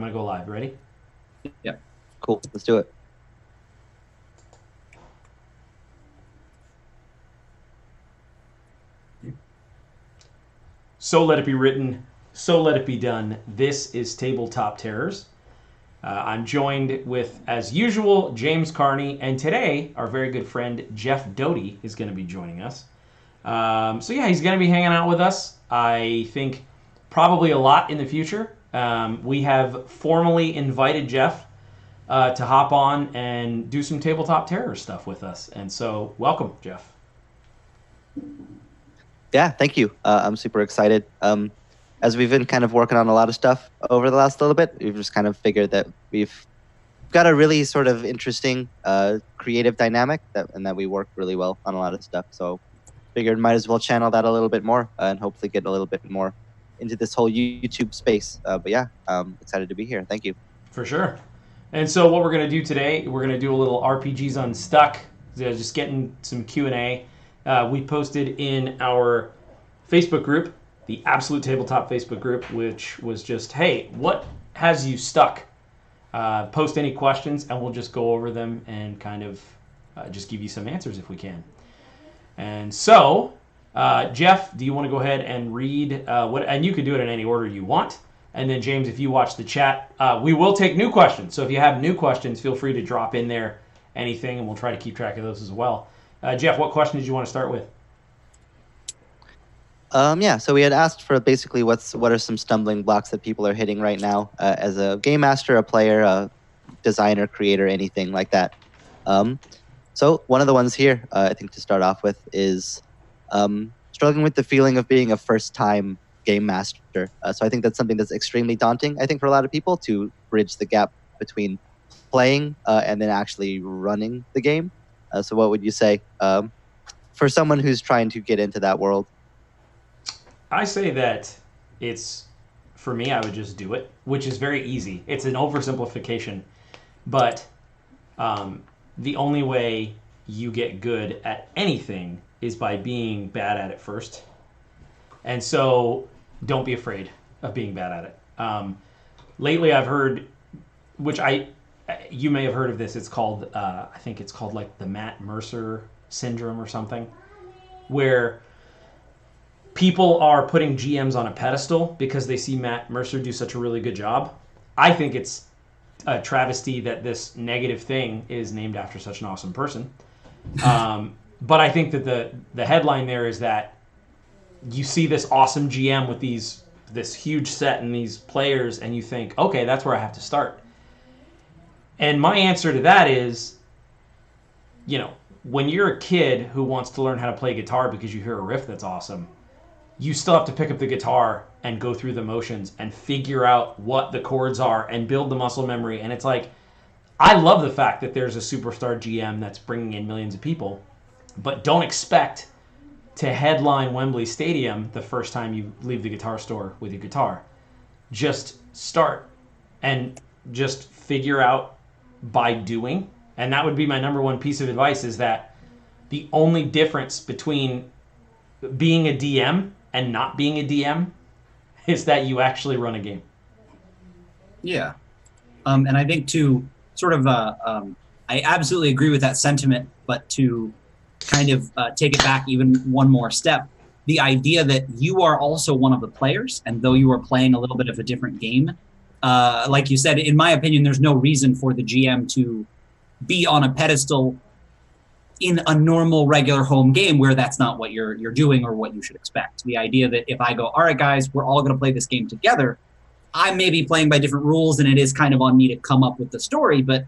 gonna go live. Ready? Yeah. Cool. Let's do it. So let it be written. So let it be done. This is Tabletop Terrors. I'm joined with, as usual, James Carney, and today our very good friend Jeff Doty is going to be joining us. So yeah, he's going to be hanging out with us. I think probably a lot in the future. We have formally invited Jeff to hop on and do some Tabletop Terror stuff with us. And so, welcome, Jeff. Yeah, thank you. I'm super excited. As we've been kind of working on a lot of stuff over the last little bit, we've just kind of figured that we've got a really sort of interesting creative dynamic and that we work really well on a lot of stuff. So figured might as well channel that a little bit more and hopefully get a little bit more into this whole YouTube space. But yeah, I'm excited to be here. Thank you. For sure. And so what we're going to do today, we're going to do a little RPGs Unstuck, just getting some Q&A. We posted in our Facebook group, the Absolute Tabletop Facebook group, which was just, hey, what has you stuck? Post any questions, and we'll just go over them and kind of just give you some answers if we can. And so, Jeff, do you want to go ahead and read what? And you can do it in any order you want. And then, James, if you watch the chat, we will take new questions. So if you have new questions, feel free to drop in there anything, and we'll try to keep track of those as well. Jeff, what question did you want to start with? Yeah, so we had asked for basically what are some stumbling blocks that people are hitting right now as a game master, a player, a designer, creator, anything like that. So one of the ones here, I think to start off with, is struggling with the feeling of being a first-time game master. So I think that's something that's extremely daunting, I think, for a lot of people to bridge the gap between playing and then actually running the game. So what would you say for someone who's trying to get into that world? I say that it's, for me, I would just do it, which is very easy. It's an oversimplification, but the only way you get good at anything is by being bad at it first. And so don't be afraid of being bad at it. Lately I've heard, you may have heard of this, it's called, I think it's called like the Matt Mercer syndrome or something, where people are putting GMs on a pedestal because they see Matt Mercer do such a really good job. I think it's a travesty that this negative thing is named after such an awesome person. But I think that the headline there is that you see this awesome GM with this huge set and these players, and you think, okay, that's where I have to start. And my answer to that is, when you're a kid who wants to learn how to play guitar because you hear a riff that's awesome, you still have to pick up the guitar and go through the motions and figure out what the chords are and build the muscle memory. And it's like, I love the fact that there's a superstar GM that's bringing in millions of people, but don't expect to headline Wembley Stadium the first time you leave the guitar store with your guitar. Just start and just figure out by doing. And that would be my number one piece of advice, is that the only difference between being a DM and not being a DM is that you actually run a game. Yeah. And I think to sort of, I absolutely agree with that sentiment, but to kind of take it back even one more step, the idea that you are also one of the players, and though you are playing a little bit of a different game, like you said, in my opinion, there's no reason for the GM to be on a pedestal in a normal, regular home game where that's not what you're doing or what you should expect. The idea that if I go, all right, guys, we're all going to play this game together, I may be playing by different rules, and it is kind of on me to come up with the story, but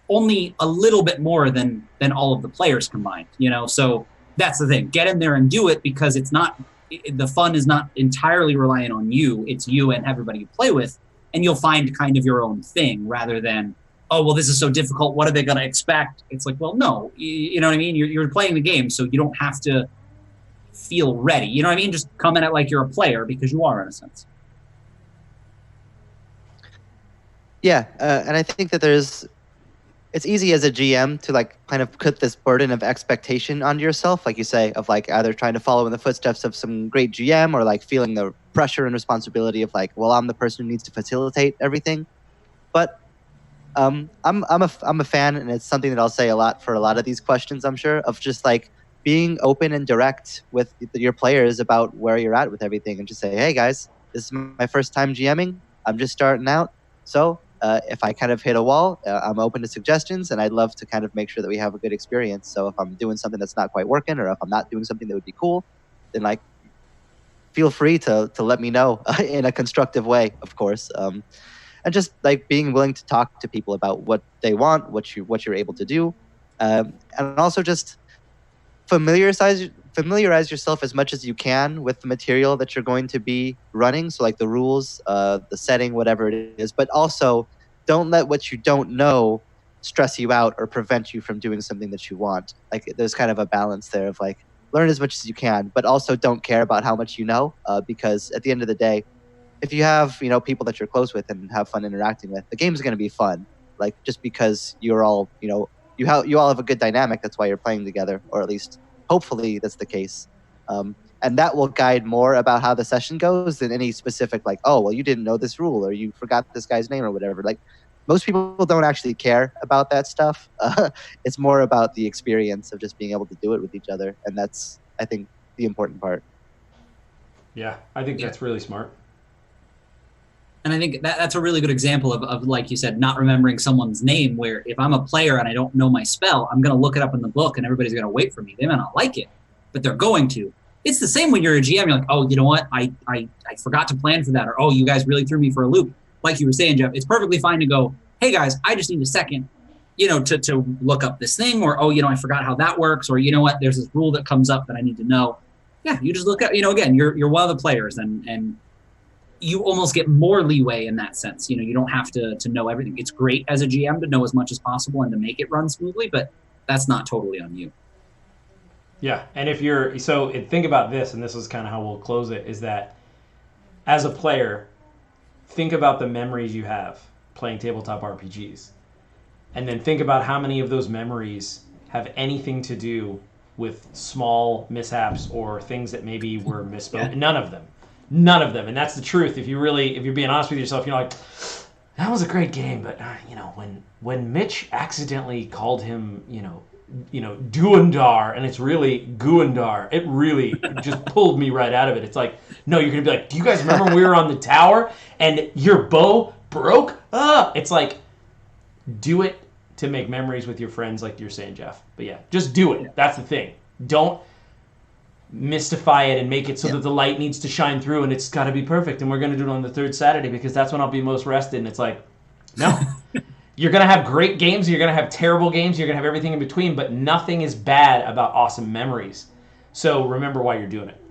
only a little bit more than all of the players combined, So that's the thing. Get in there and do it, because it's not, the fun is not entirely reliant on you. It's you and everybody you play with, and you'll find kind of your own thing rather than, oh, well, this is so difficult, what are they going to expect? It's like, well, no, you know what I mean? You're playing the game, so you don't have to feel ready. You know what I mean? Just come in it like you're a player, because you are, in a sense. Yeah, and I think that it's easy as a GM to like kind of put this burden of expectation onto yourself, like you say, of like either trying to follow in the footsteps of some great GM or like feeling the pressure and responsibility of like, well, I'm the person who needs to facilitate everything. But I'm a fan, and it's something that I'll say a lot for a lot of these questions, I'm sure, of just like being open and direct with your players about where you're at with everything, and just say, hey guys, this is my first time GMing. I'm just starting out. So if I kind of hit a wall, I'm open to suggestions, and I'd love to kind of make sure that we have a good experience. So if I'm doing something that's not quite working, or if I'm not doing something that would be cool, then like feel free to let me know in a constructive way, of course. And just like being willing to talk to people about what they want, what you're able to do, and also just familiarize yourself as much as you can with the material that you're going to be running. So like the rules, the setting, whatever it is, but also don't let what you don't know stress you out or prevent you from doing something that you want. Like there's kind of a balance there of like learn as much as you can, but also don't care about how much you know, because at the end of the day, if you have people that you're close with and have fun interacting with, the game's going to be fun. Like just because you're all you all have a good dynamic, that's why you're playing together, or at least hopefully that's the case. And that will guide more about how the session goes than any specific like, oh well, you didn't know this rule or you forgot this guy's name or whatever. Like most people don't actually care about that stuff. It's more about the experience of just being able to do it with each other, and that's I think the important part. Yeah, I think that's really smart. And I think that's a really good example of, like you said, not remembering someone's name, where if I'm a player and I don't know my spell, I'm going to look it up in the book and everybody's going to wait for me. They may not like it, but they're going to. It's the same when you're a GM. You're like, oh, you know what? I forgot to plan for that. Or, oh, you guys really threw me for a loop. Like you were saying, Jeff, it's perfectly fine to go, hey, guys, I just need a second, to look up this thing. Or, oh, I forgot how that works. Or, you know what? There's this rule that comes up that I need to know. Yeah, you just look at, again, you're one of the players and you almost get more leeway in that sense. You don't have to know everything. It's great as a GM to know as much as possible and to make it run smoothly, but that's not totally on you. Yeah, and think about this, and this is kind of how we'll close it, is that as a player, think about the memories you have playing tabletop RPGs. And then think about how many of those memories have anything to do with small mishaps or things that maybe were misspoken. Yeah. None of them. And that's the truth. If you're being honest with yourself, you're like, that was a great game, but when Mitch accidentally called him, Duandar, and it's really Guandar, it really just pulled me right out of it. It's like, no, you're going to be like, do you guys remember when we were on the tower and your bow broke? It's like, do it to make memories with your friends, like you're saying, Jeff. But yeah, just do it. That's the thing. Don't mystify it and make it so that the light needs to shine through and it's got to be perfect and we're going to do it on the third Saturday because that's when I'll be most rested. And it's like, no. You're going to have great games, you're going to have terrible games, you're going to have everything in between, but nothing is bad about awesome memories. So remember why you're doing it.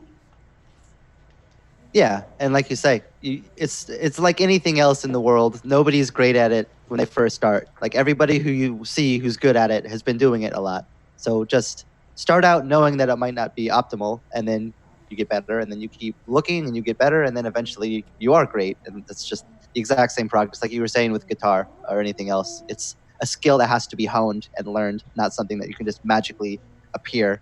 Yeah, and like you say, it's like anything else in the world. Nobody's great at it when they first start. Like everybody who you see who's good at it has been doing it a lot. So just start out knowing that it might not be optimal, and then you get better, and then you keep looking and you get better, and then eventually you are great. And that's just the exact same progress, like you were saying with guitar or anything else. It's a skill that has to be honed and learned, not something that you can just magically appear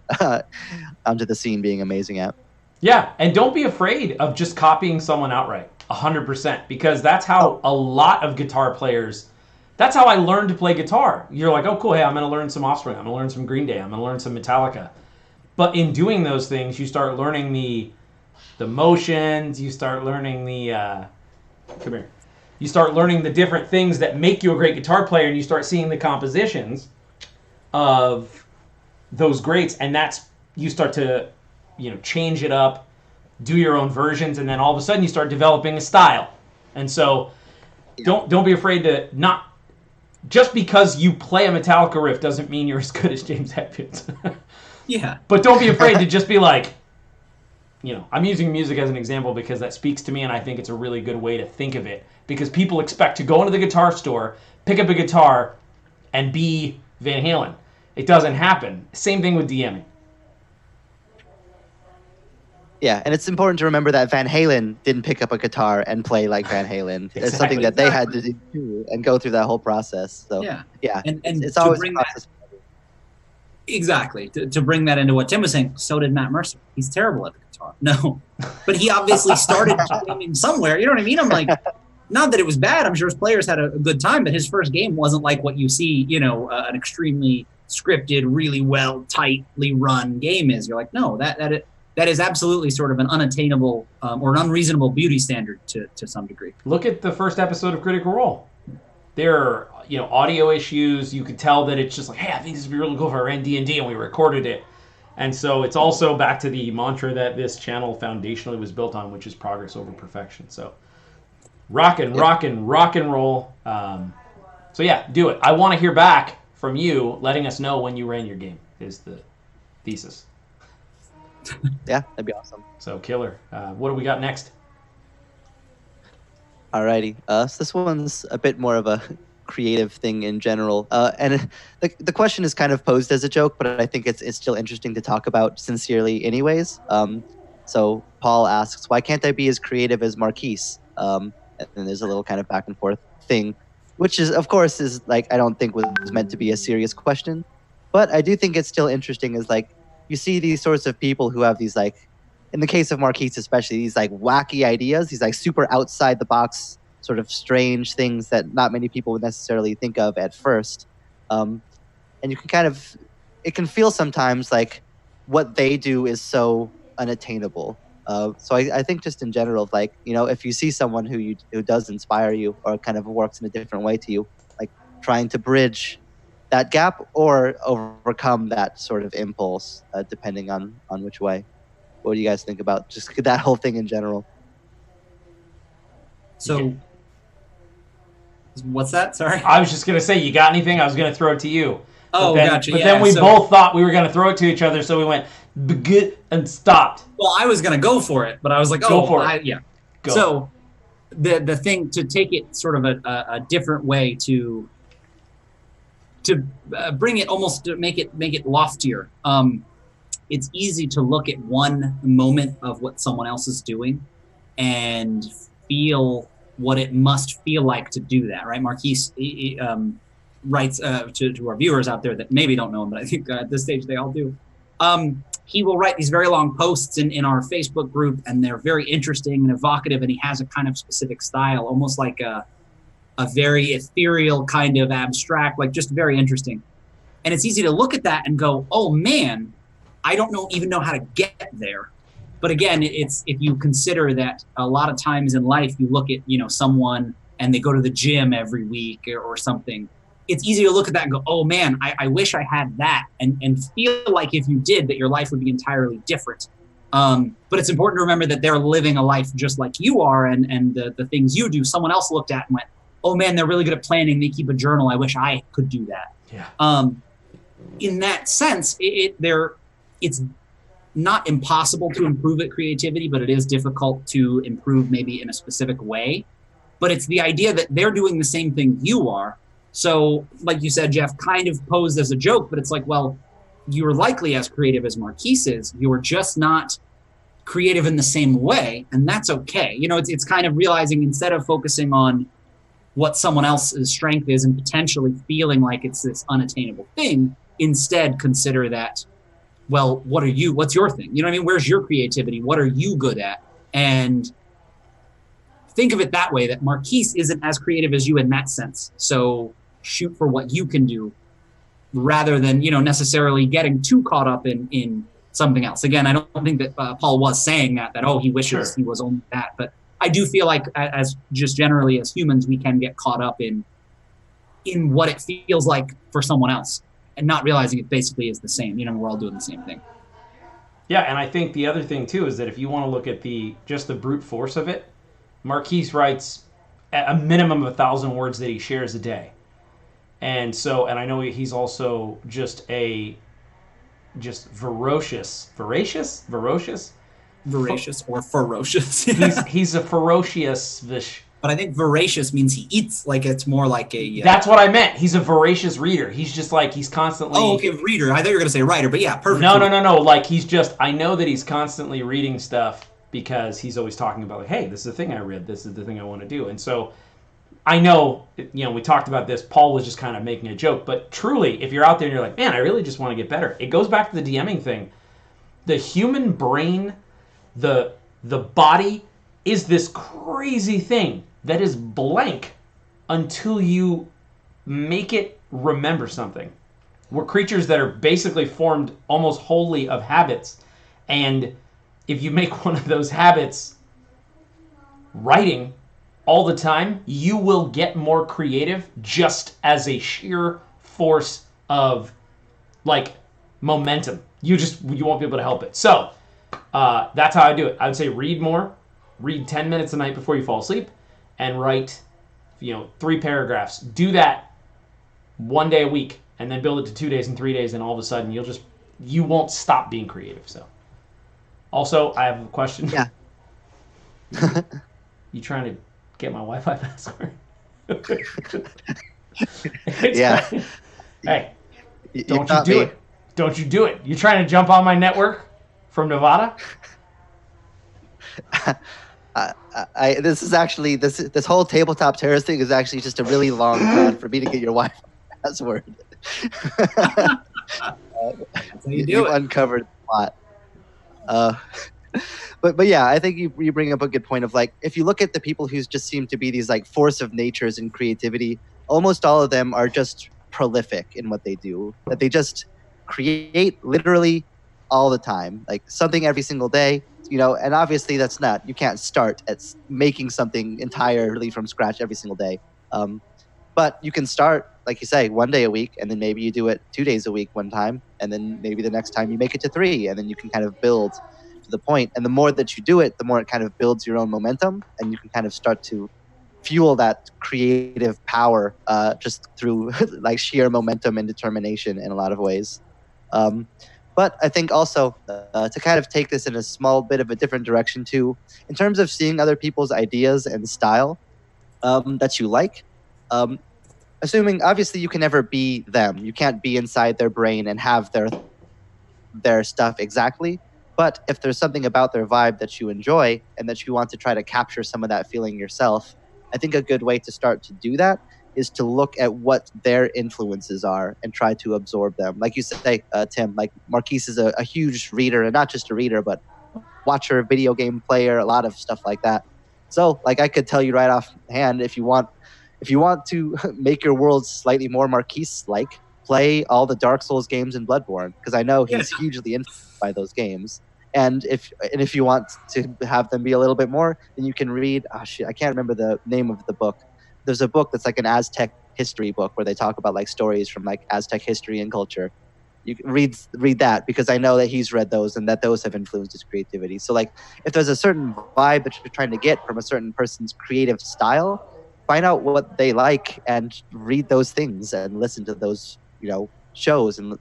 onto the scene being amazing at. Yeah, and don't be afraid of just copying someone outright, 100%, because that's how a lot of guitar players, that's how I learned to play guitar. You're like, oh, cool, hey, I'm going to learn some Offspring, I'm going to learn some Green Day, I'm going to learn some Metallica. But in doing those things, you start learning the motions, you start learning you start learning the different things that make you a great guitar player, and you start seeing the compositions of those greats, and you start to change it up, do your own versions, and then all of a sudden you start developing a style. And so don't be afraid to not, just because you play a Metallica riff doesn't mean you're as good as James Hetfield. Yeah. But don't be afraid to just be like, I'm using music as an example because that speaks to me, and I think it's a really good way to think of it, because people expect to go into the guitar store, pick up a guitar, and be Van Halen. It doesn't happen. Same thing with DMing. Yeah, and it's important to remember that Van Halen didn't pick up a guitar and play like Van Halen. Exactly. It's something that they had to do too, and go through that whole process. So yeah. And it's always a process. Exactly. To bring that into what Tim was saying, so did Matt Mercer. He's terrible at the guitar. No. But he obviously started jamming somewhere. You know what I mean? I'm like, not that it was bad. I'm sure his players had a good time, but his first game wasn't like what you see, an extremely scripted, really well, tightly run game is. You're like, no, that is absolutely sort of an unattainable or an unreasonable beauty standard to some degree. Look at the first episode of Critical Role. There are, audio issues. You could tell that it's just like, hey, I think this would be really cool if I ran D&D and we recorded it. And so it's also back to the mantra that this channel foundationally was built on, which is progress over perfection. So rock and roll. So yeah, do it. I want to hear back from you letting us know when you ran your game is the thesis. Yeah, that'd be awesome. So killer. What do we got next? Alrighty. So this one's a bit more of a creative thing in general. And the question is kind of posed as a joke, but I think it's still interesting to talk about sincerely anyways. So Paul asks, why can't I be as creative as Marquise? And there's a little kind of back and forth thing, which is, of course, is like, I don't think was meant to be a serious question. But I do think it's still interesting is like, you see these sorts of people who have these like, in the case of Marquise especially, these like wacky ideas, these like super outside the box sort of strange things that not many people would necessarily think of at first. And you can kind of, it can feel sometimes like what they do is so unattainable. So I think just in general, like, if you see someone who does inspire you or kind of works in a different way to you, like trying to bridge that gap or overcome that sort of impulse, depending on which way. What do you guys think about just that whole thing in general? So, what's that? Sorry. I was just going to say, you got anything? I was going to throw it to you. Oh, gotcha. But then we both thought we were going to throw it to each other, so we went, good, and stopped. Well, I was going to go for it, but I was like, go for it. Yeah. Go. So, the thing, to take it sort of a different way to bring it almost, to make it loftier. It's easy to look at one moment of what someone else is doing and feel what it must feel like to do that, right? Marquise writes to our viewers out there that maybe don't know him, but I think at this stage they all do. He will write these very long posts in our Facebook group, and they're very interesting and evocative, and he has a kind of specific style, almost like a very ethereal kind of abstract, like just very interesting. And it's easy to look at that and go, oh man, I don't even know how to get there. But again, it's, if you consider that a lot of times in life, you look at, someone and they go to the gym every week or something. It's easy to look at that and go, oh man, I wish I had that, and feel like if you did, that your life would be entirely different. But it's important to remember that they're living a life just like you are, and the things you do, someone else looked at and went, oh man, they're really good at planning. They keep a journal. I wish I could do that. Yeah. In that sense, it's not impossible to improve at creativity, but it is difficult to improve maybe in a specific way. But it's the idea that they're doing the same thing you are. So like you said, Jeff, kind of posed as a joke, but it's like, well, you're likely as creative as Marquise is. You're just not creative in the same way, and that's okay. It's kind of realizing, instead of focusing on what someone else's strength is and potentially feeling like it's this unattainable thing, instead consider that, well, what's your thing? You know what I mean? Where's your creativity? What are you good at? And think of it that way, that Marquise isn't as creative as you in that sense. So shoot for what you can do rather than, necessarily getting too caught up in something else. Again, I don't think that Paul was saying that, oh, he wishes he was only that. But I do feel like, as just generally as humans, we can get caught up in what it feels like for someone else, and not realizing it basically is the same. We're all doing the same thing. Yeah, and I think the other thing too is that if you want to look at just the brute force of it, Marquise writes a minimum of 1,000 words that he shares a day, and I know he's also just voracious or ferocious. he's a ferocious. But I think voracious means he eats, like it's more like a... That's what I meant. He's a voracious reader. He's just like, he's constantly... Oh, okay, reader. I thought you were going to say writer, but yeah, perfect. No. Like, he's just... I know that he's constantly reading stuff because he's always talking about, like, hey, this is the thing I read. This is the thing I want to do. And so, I know, we talked about this. Paul was just kind of making a joke. But truly, if you're out there and you're like, man, I really just want to get better. It goes back to the DMing thing. The human brain, the body is this crazy thing that is blank until you make it remember something. We're creatures that are basically formed almost wholly of habits. And if you make one of those habits writing all the time, you will get more creative just as a sheer force of like momentum. You won't be able to help it. So that's how I do it. I would say read more, read 10 minutes a night before you fall asleep, and write 3 paragraphs. Do that one day a week, and then build it to 2 days and 3 days, and all of a sudden you won't stop being creative. So also, I have a question. Yeah. You trying to get my Wi-Fi password? Yeah. Hey, don't you do it. Don't you do it. You trying to jump on my network from Nevada? This whole tabletop terrorist thing is actually just a really long con for me to get your Wi-Fi password. That's how You've uncovered a lot. But yeah, I think you bring up a good point of like, if you look at the people who just seem to be these like force of natures in creativity, almost all of them are just prolific in what they do. That they just create literally all the time, like something every single day. And obviously you can't start at making something entirely from scratch every single day. But you can start, like you say, 1 day a week, and then maybe you do it 2 days a week one time, and then maybe the next time you make it to 3, and then you can kind of build to the point. And the more that you do it, the more it kind of builds your own momentum, and you can kind of start to fuel that creative power just through like sheer momentum and determination in a lot of ways. But I think also to kind of take this in a small bit of a different direction too, in terms of seeing other people's ideas and style that you like, assuming obviously you can never be them. You can't be inside their brain and have their stuff exactly. But if there's something about their vibe that you enjoy and that you want to try to capture some of that feeling yourself, I think a good way to start to do that is to look at what their influences are and try to absorb them. Like you say, Tim, like Marquise is a huge reader, and not just a reader, but watcher, video game player, a lot of stuff like that. So like I could tell you right offhand, if you want to make your world slightly more Marquise-like, play all the Dark Souls games in Bloodborne, because I know he's hugely influenced by those games. And if you want to have them be a little bit more, then you can read. I can't remember the name of the book. There's a book that's like an Aztec history book where they talk about like stories from like Aztec history and culture. You can read that, because I know that he's read those and that those have influenced his creativity. So like if there's a certain vibe that you're trying to get from a certain person's creative style, find out what they like and read those things and listen to those shows and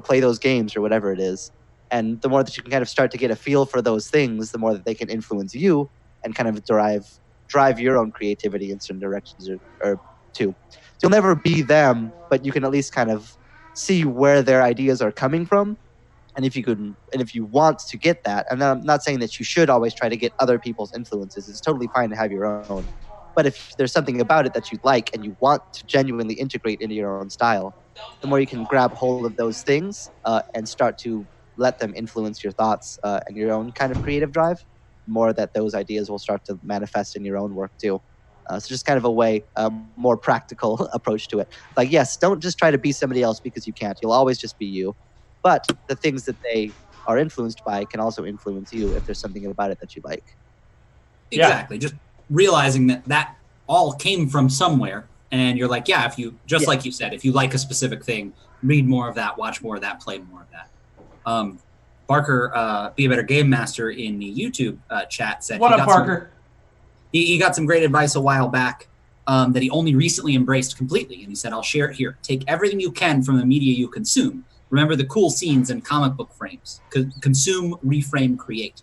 play those games or whatever it is. And the more that you can kind of start to get a feel for those things, the more that they can influence you and kind of drive your own creativity in certain directions or two. So you'll never be them, but you can at least kind of see where their ideas are coming from. And if you want to get that, and I'm not saying that you should always try to get other people's influences. It's totally fine to have your own. But if there's something about it that you like and you want to genuinely integrate into your own style, the more you can grab hold of those things and start to let them influence your thoughts and your own kind of creative drive, the more that those ideas will start to manifest in your own work too. So just kind of a more practical approach to it. Like, yes, don't just try to be somebody else because you can't. You'll always just be you. But the things that they are influenced by can also influence you if there's something about it that you like. Exactly. Yeah. Just realizing that all came from somewhere. And you're like, if you, like you said, if you like a specific thing, read more of that, watch more of that, play more of that. Barker, Be a Better Game Master in the YouTube chat said, "What up, Barker?" He got some great advice a while back that he only recently embraced completely. And he said, I'll share it here. Take everything you can from the media you consume. Remember the cool scenes and comic book frames. Consume, reframe, create.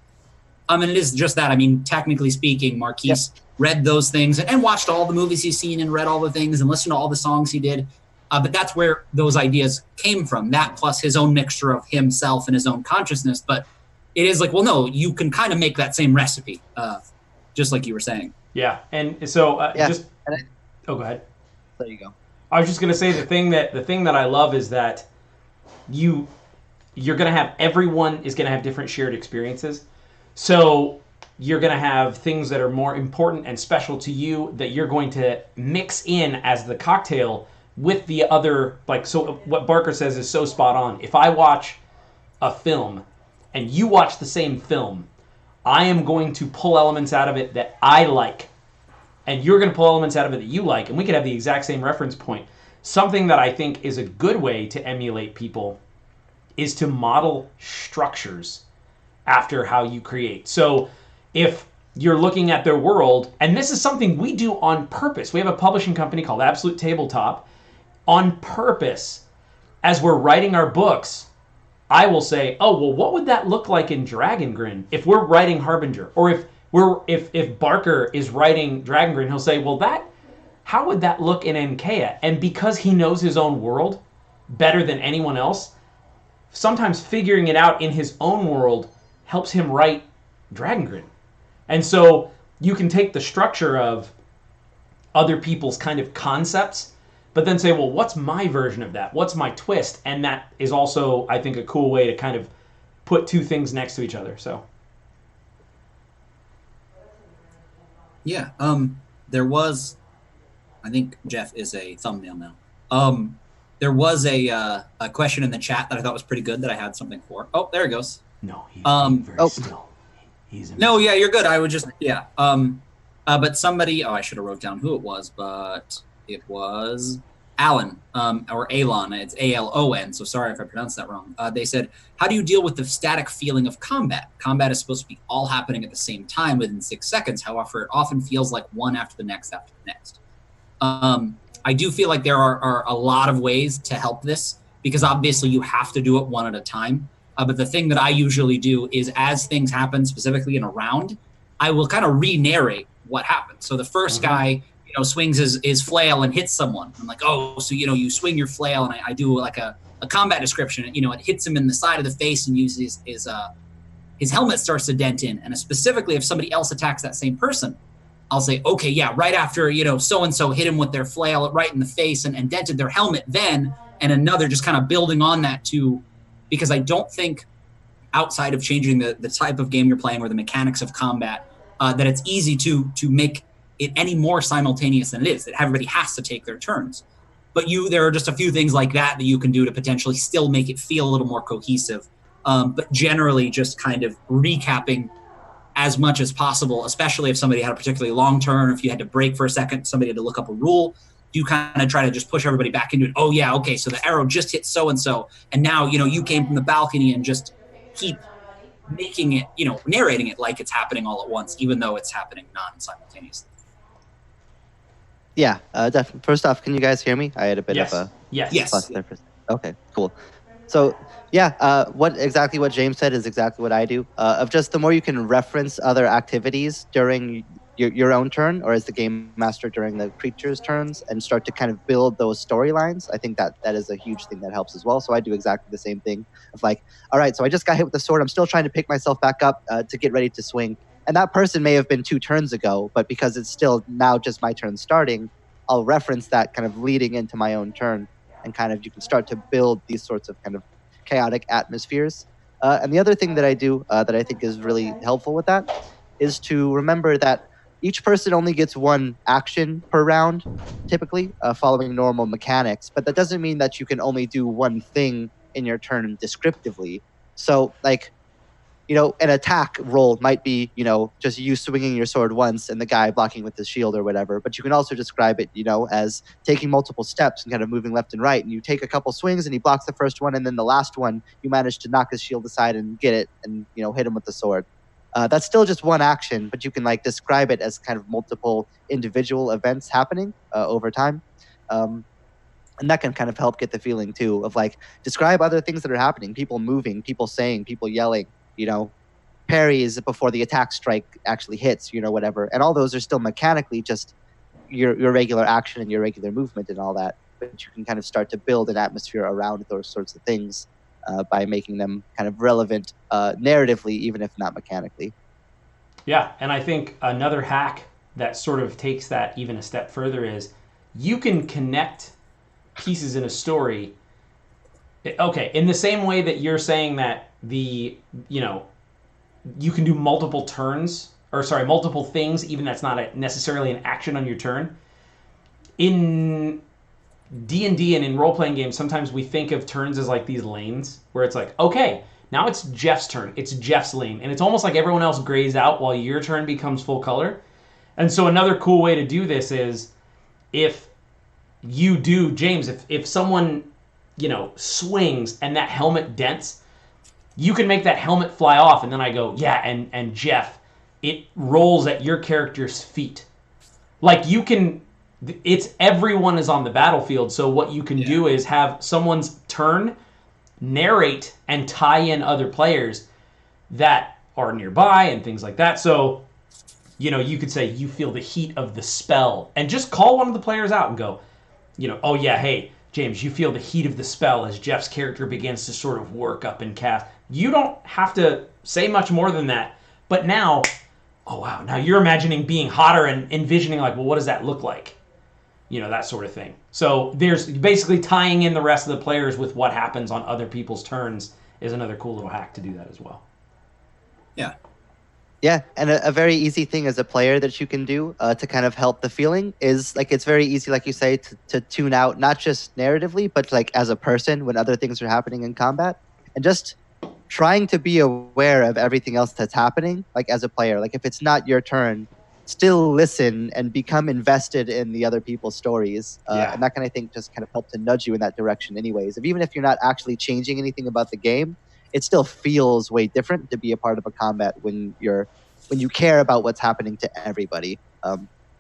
And it is just that. I mean, technically speaking, Marquise read those things and watched all the movies he's seen and read all the things and listened to all the songs he did. But that's where those ideas came from. That plus his own mixture of himself and his own consciousness. But it is like, well, no, you can kind of make that same recipe, just like you were saying. Yeah, and so go ahead. There you go. I was just going to say the thing that I love is that you're going to have, everyone is going to have different shared experiences. So you're going to have things that are more important and special to you that you're going to mix in as the cocktail with the other. Like, so what Barker says is so spot on. If I watch a film and you watch the same film, I am going to pull elements out of it that I like, and you're going to pull elements out of it that you like, and we could have the exact same reference point. Something that I think is a good way to emulate people is to model structures after how you create. So if you're looking at their world, and this is something we do on purpose. We have a publishing company called Absolute Tabletop. On purpose, as we're writing our books, I will say, oh, well, what would that look like in Dragon Grin if we're writing Harbinger? Or if Barker is writing Dragon Grin, he'll say, well, how would that look in Enkea? And because he knows his own world better than anyone else, sometimes figuring it out in his own world helps him write Dragon Grin. And so you can take the structure of other people's kind of concepts, but then say, well, what's my version of that? What's my twist? And that is also, I think, a cool way to kind of put two things next to each other. So, yeah, there was, I think Jeff is a thumbnail now. There was a question in the chat that I thought was pretty good that I had something for. Oh, there it goes. No, he's very still. No, yeah, you're good. I would just, yeah. But somebody, I should have wrote down who it was, but it was Alan, or Alon. It's A-L-O-N, so sorry if I pronounced that wrong. They said, how do you deal with the static feeling of combat? Combat is supposed to be all happening at the same time within 6 seconds. However, it often feels like one after the next after the next. I do feel like there are a lot of ways to help this, because obviously you have to do it one at a time. But the thing that I usually do is, as things happen, specifically in a round, I will kind of re-narrate what happened. So the first guy, swings his flail and hits someone. I'm like, oh, so, you swing your flail, and I do like a combat description. It hits him in the side of the face and uses his helmet starts to dent in. And specifically, if somebody else attacks that same person, I'll say, okay, yeah, right after, so-and-so hit him with their flail right in the face and dented their helmet then, and another just kind of building on that too, because I don't think, outside of changing the type of game you're playing or the mechanics of combat, that it's easy to make it any more simultaneous than it is, that everybody has to take their turns. But there are just a few things like that you can do to potentially still make it feel a little more cohesive. But generally just kind of recapping as much as possible, especially if somebody had a particularly long turn, or if you had to break for a second, somebody had to look up a rule, you kind of try to just push everybody back into it. Oh yeah, okay, so the arrow just hit so-and-so, and now, you came from the balcony, and just keep making it, narrating it like it's happening all at once, even though it's happening non-simultaneously. Yeah, definitely. First off, can you guys hear me? I had a bit of a yes. plus there. Okay, cool. So yeah, what James said is exactly what I do. Of just the more you can reference other activities during your own turn, or as the game master during the creature's turns, and start to kind of build those storylines, I think that is a huge thing that helps as well. So I do exactly the same thing of like, all right, so I just got hit with the sword. I'm still trying to pick myself back up to get ready to swing. And that person may have been 2 turns ago, but because it's still now just my turn starting, I'll reference that kind of leading into my own turn, and kind of you can start to build these sorts of kind of chaotic atmospheres. And the other thing that I do that I think is really helpful with that is to remember that each person only gets 1 action per round, typically, following normal mechanics. But that doesn't mean that you can only do 1 thing in your turn descriptively. So, like, an attack roll might be, just you swinging your sword once and the guy blocking with his shield or whatever. But you can also describe it, as taking multiple steps and kind of moving left and right. And you take a couple swings and he blocks the first one. And then the last one, you manage to knock his shield aside and get it and, hit him with the sword. That's still just 1 action, but you can describe it as kind of multiple individual events happening over time. And that can kind of help get the feeling too of describe other things that are happening, people moving, people saying, people yelling, parries before the attack strike actually hits, whatever. And all those are still mechanically just your regular action and your regular movement and all that. But you can kind of start to build an atmosphere around those sorts of things by making them kind of relevant narratively, even if not mechanically. Yeah, and I think another hack that sort of takes that even a step further is you can connect pieces in a story. Okay, in the same way that you're saying that you can do multiple turns multiple things, even that's not necessarily an action on your turn. In D&D and in role-playing games, sometimes we think of turns as like these lanes where it's like, okay, now it's Jeff's turn. It's Jeff's lane. And it's almost like everyone else grays out while your turn becomes full color. And so another cool way to do this is if you do, James, if someone, swings and that helmet dents, you can make that helmet fly off. And then I go, yeah, and Jeff, it rolls at your character's feet. Like you can... It's everyone is on the battlefield, so what you can do is have someone's turn narrate and tie in other players that are nearby and things like that. So, you could say you feel the heat of the spell and just call one of the players out and go, oh yeah, hey, James, you feel the heat of the spell as Jeff's character begins to sort of work up and cast. You don't have to say much more than that, but now, oh wow, now you're imagining being hotter and envisioning like, well, what does that look like? That sort of thing. So there's basically tying in the rest of the players with what happens on other people's turns is another cool little hack to do that as well. Yeah. Yeah, and a very easy thing as a player that you can do to kind of help the feeling is like it's very easy, like you say, to tune out not just narratively, but like as a person when other things are happening in combat, and just trying to be aware of everything else that's happening. Like as a player, like if it's not your turn, still listen and become invested in the other people's stories. And that kind of thing just kind of help to nudge you in that direction anyways. Even if you're not actually changing anything about the game, it still feels way different to be a part of a combat when you care about what's happening to everybody.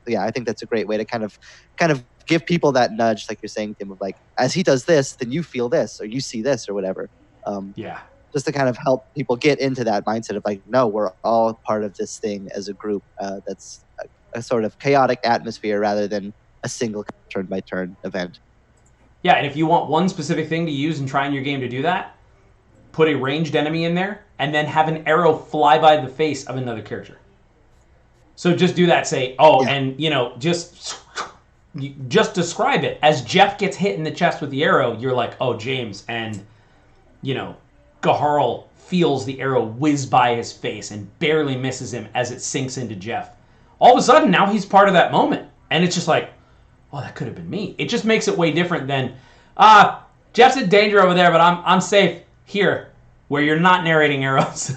Yeah, I think that's a great way to kind of give people that nudge, like you're saying, Tim, of like, as he does this, then you feel this, or you see this, or whatever. Just to kind of help people get into that mindset of like, no, we're all part of this thing as a group. That's a sort of chaotic atmosphere rather than a single turn-by-turn event. Yeah, and if you want one specific thing to use and try in your game to do that, put a ranged enemy in there, and then have an arrow fly by the face of another character. So just do that. Say, and just describe it as Jeff gets hit in the chest with the arrow. You're like, oh, James, and Gaharl feels the arrow whiz by his face and barely misses him as it sinks into Jeff. All of a sudden, now he's part of that moment. And it's just like, oh, that could have been me. It just makes it way different than, Jeff's in danger over there, but I'm safe here, where you're not narrating arrows.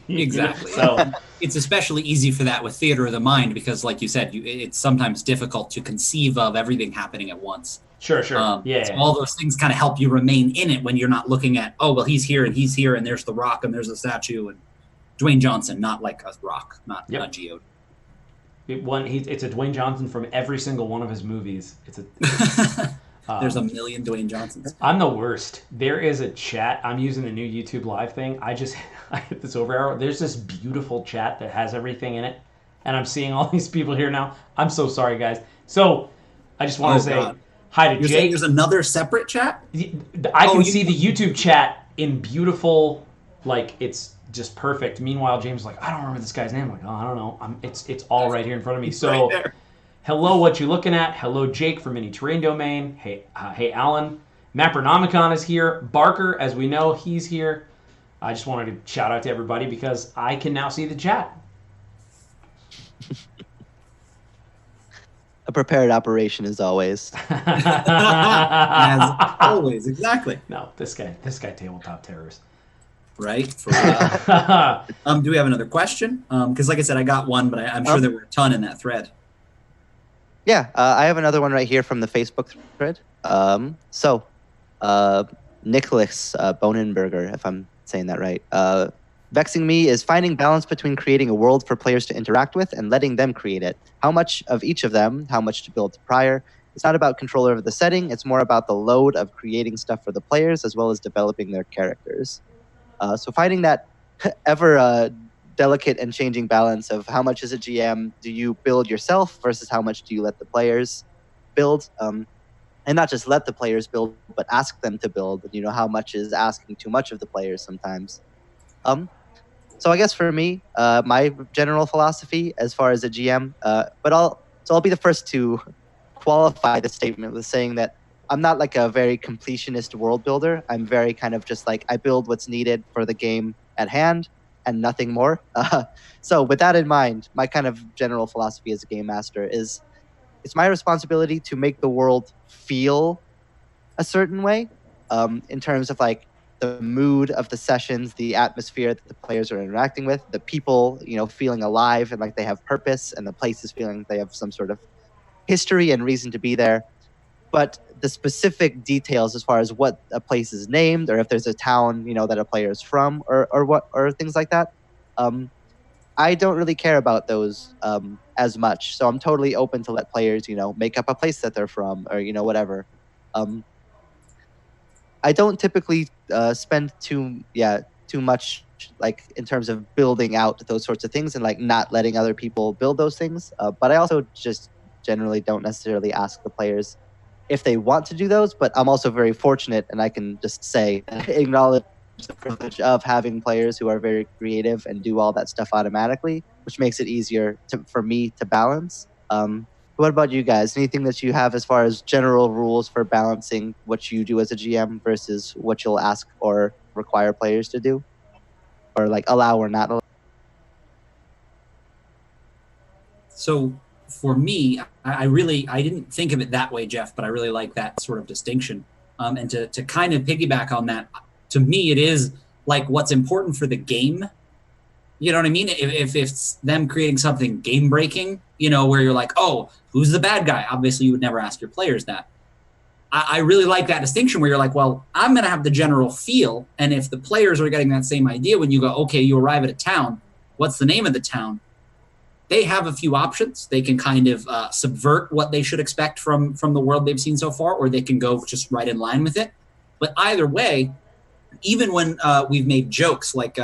Exactly. So it's especially easy for that with theater of the mind because, like you said, it's sometimes difficult to conceive of everything happening at once. Sure. So all those things kind of help you remain in it when you're not looking at, oh, well, he's here, and there's the rock, and there's the statue, and Dwayne Johnson, not like a rock, not a geode. It's a Dwayne Johnson from every single one of his movies. There's a million Dwayne Johnsons. I'm the worst. There is a chat. I'm using the new YouTube live thing. I hit this over arrow. There's this beautiful chat that has everything in it, and I'm seeing all these people here now. I'm so sorry, guys. So I just want to say hi to Jake. There's another separate chat? I can see the YouTube chat in beautiful, like it's just perfect. Meanwhile, James is like, I don't remember this guy's name. I'm like, oh, I don't know. It's all right here in front of me. So, right there. Hello, what you looking at? Hello, Jake from Mini Terrain Domain. Hey, Alan. Mappernomicon is here. Barker, as we know, he's here. I just wanted to shout out to everybody because I can now see the chat. A prepared operation as always. As always, exactly. No, this guy, tabletop terrorist. Right? Do we have another question? Because like I said, I got one, but I'm sure there were a ton in that thread. Yeah, I have another one right here from the Facebook thread. Nicholas Bonenberger, if I'm saying that right. Vexing me is finding balance between creating a world for players to interact with and letting them create it. How much of each of them, how much to build prior. It's not about control over the setting. It's more about the load of creating stuff for the players as well as developing their characters. So finding that ever delicate and changing balance of how much as a GM do you build yourself versus how much do you let the players build, and not just let the players build, but ask them to build. How much is asking too much of the players sometimes. So I guess for me, my general philosophy as far as a GM, I'll be the first to qualify the statement with saying that I'm not like a very completionist world builder. I'm very kind of just like I build what's needed for the game at hand, and nothing more. So with that in mind, my kind of general philosophy as a game master is it's my responsibility to make the world feel a certain way, in terms of like the mood of the sessions, the atmosphere that the players are interacting with, the people, feeling alive and like they have purpose, and the places feeling they have some sort of history and reason to be there. But the specific details as far as what a place is named, or if there's a town, that a player is from, or things like that, I don't really care about those as much. So I'm totally open to let players, make up a place that they're from, or whatever. I don't typically spend too much like in terms of building out those sorts of things and like not letting other people build those things. But I also just generally don't necessarily ask the players if they want to do those. But I'm also very fortunate, and I can just say acknowledge the privilege of having players who are very creative and do all that stuff automatically, which makes it easier for me to balance. What about you guys? Anything that you have as far as general rules for balancing what you do as a GM versus what you'll ask or require players to do? Or like allow or not allow? So for me, I didn't think of it that way, Jeff, but I really like that sort of distinction. And to kind of piggyback on that, to me, it is like what's important for the game. You know what I mean? If it's them creating something game breaking, where you're like, oh, who's the bad guy? Obviously, you would never ask your players that. I really like that distinction where you're like, well, I'm going to have the general feel. And if the players are getting that same idea, when you go, okay, you arrive at a town, what's the name of the town? They have a few options. They can kind of subvert what they should expect from the world they've seen so far, or they can go just right in line with it. But either way, even when we've made jokes like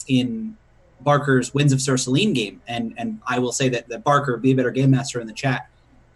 in Barker's Winds of Sir Celine game, and I will say that Barker, Be a Better Game Master in the chat,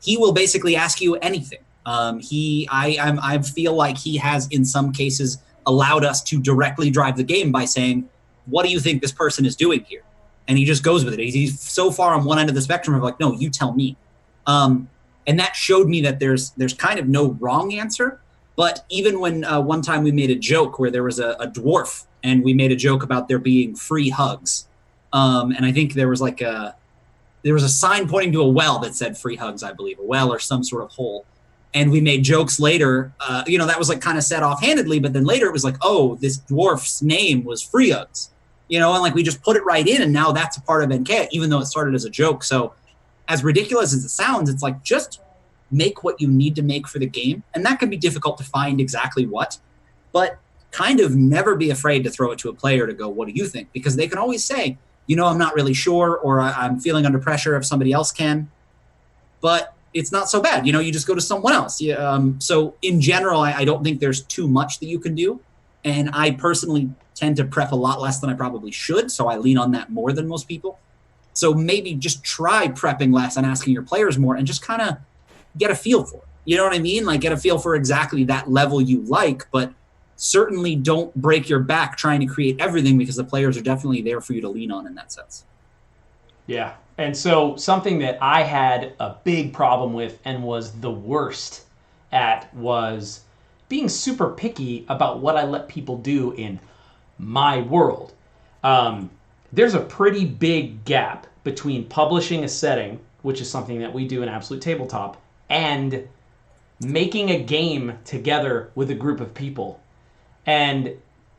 he will basically ask you anything. I feel like he has in some cases allowed us to directly drive the game by saying, what do you think this person is doing here? And he just goes with it. He's so far on one end of the spectrum of like, no, you tell me. And that showed me that there's kind of no wrong answer. But even when one time we made a joke where there was a dwarf, and we made a joke about there being free hugs. And I think there was a sign pointing to a well that said free hugs, I believe, a well or some sort of hole. And we made jokes later, that was like kind of said offhandedly, but then later it was like, oh, this dwarf's name was free hugs, and like we just put it right in, and now that's a part of NK, even though it started as a joke. So as ridiculous as it sounds, it's like just make what you need to make for the game. And that can be difficult to find exactly what, but kind of never be afraid to throw it to a player to go, what do you think? Because they can always say, I'm not really sure, or I'm feeling under pressure if somebody else can, but it's not so bad. You just go to someone else. So in general, I don't think there's too much that you can do. And I personally tend to prep a lot less than I probably should. So I lean on that more than most people. So maybe just try prepping less and asking your players more and just kind of get a feel for it. You know what I mean? Like get a feel for exactly that level you like, but certainly don't break your back trying to create everything, because the players are definitely there for you to lean on in that sense. Yeah. And so something that I had a big problem with and was the worst at was being super picky about what I let people do in my world. There's a pretty big gap between publishing a setting, which is something that we do in Absolute Tabletop, and making a game together with a group of people. And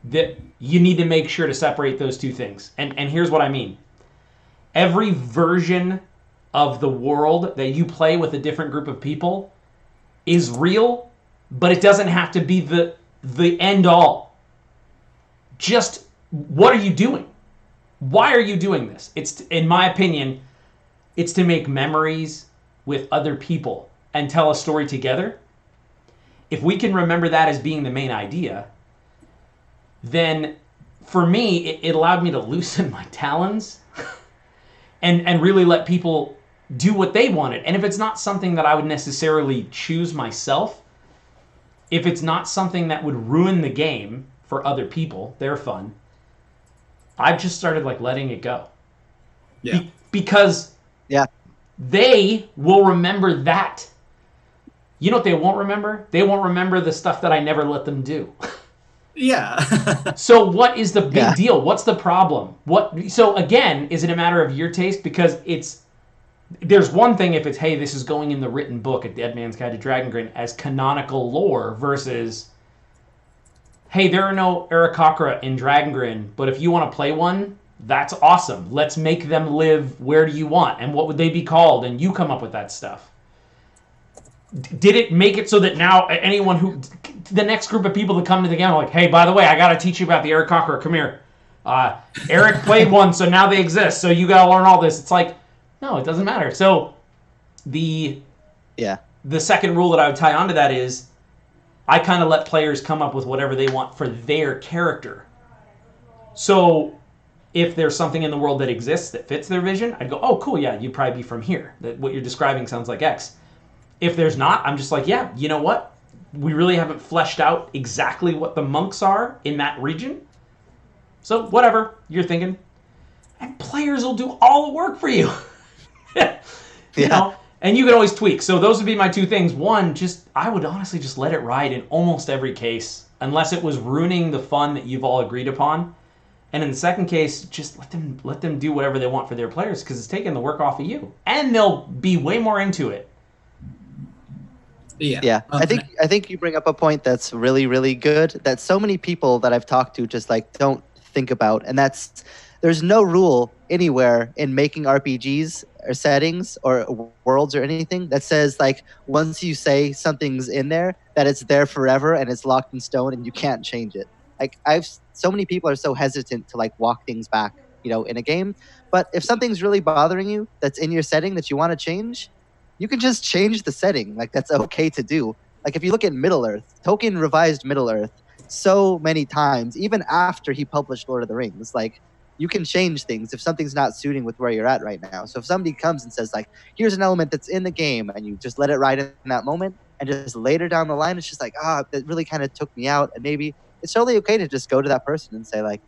that you need to make sure to separate those two things. And here's what I mean. Every version of the world that you play with a different group of people is real, but it doesn't have to be the end all. Just what are you doing? Why are you doing this? It's, in my opinion, it's to make memories with other people and tell a story together. If we can remember that as being the main idea, then for me, it allowed me to loosen my talons and really let people do what they wanted. And if it's not something that I would necessarily choose myself, if it's not something that would ruin the game for other people, their fun, I've just started like letting it go. Yeah. Because they will remember that. You know what they won't remember? They won't remember the stuff that I never let them do. Yeah. So what is the big Yeah. deal? What's the problem? So again, is it a matter of your taste? Because there's one thing if it's, hey, this is going in the written book, A Dead Man's Guide to Dragongrin, as canonical lore versus, hey, there are no Aarakocra in Dragongrin, but if you want to play one, that's awesome. Let's make them live where do you want, and what would they be called, and you come up with that stuff. Did it make it so that now the next group of people that come to the game are like, hey, by the way, I got to teach you about the Aarakocra. Come here. Eric played one, so now they exist, so you got to learn all this. It's like, no, it doesn't matter. So the second rule that I would tie onto that is I kind of let players come up with whatever they want for their character. So if there's something in the world that exists that fits their vision, I'd go, oh, cool, yeah, you'd probably be from here. What you're describing sounds like X. If there's not, I'm just like, yeah, you know what? We really haven't fleshed out exactly what the monks are in that region. So whatever you're thinking. And players will do all the work for you. You know? And you can always tweak. So those would be my two things. One, I would honestly just let it ride in almost every case, unless it was ruining the fun that you've all agreed upon. And in the second case, just let them do whatever they want for their players, because it's taking the work off of you. And they'll be way more into it. Yeah. I think you bring up a point that's really, really good that so many people that I've talked to just like don't think about, and that's there's no rule anywhere in making RPGs or settings or worlds or anything that says like once you say something's in there that it's there forever and it's locked in stone and you can't change it. Like so many people are so hesitant to like walk things back, in a game. But if something's really bothering you that's in your setting that you want to change, you can just change the setting. Like that's okay to do. Like if you look at Middle-earth, Tolkien revised Middle-earth so many times, even after he published Lord of the Rings. Like you can change things if something's not suiting with where you're at right now. So if somebody comes and says like, here's an element that's in the game and you just let it ride in that moment, and just later down the line, it's just like, that really kind of took me out. And maybe it's totally okay to just go to that person and say like,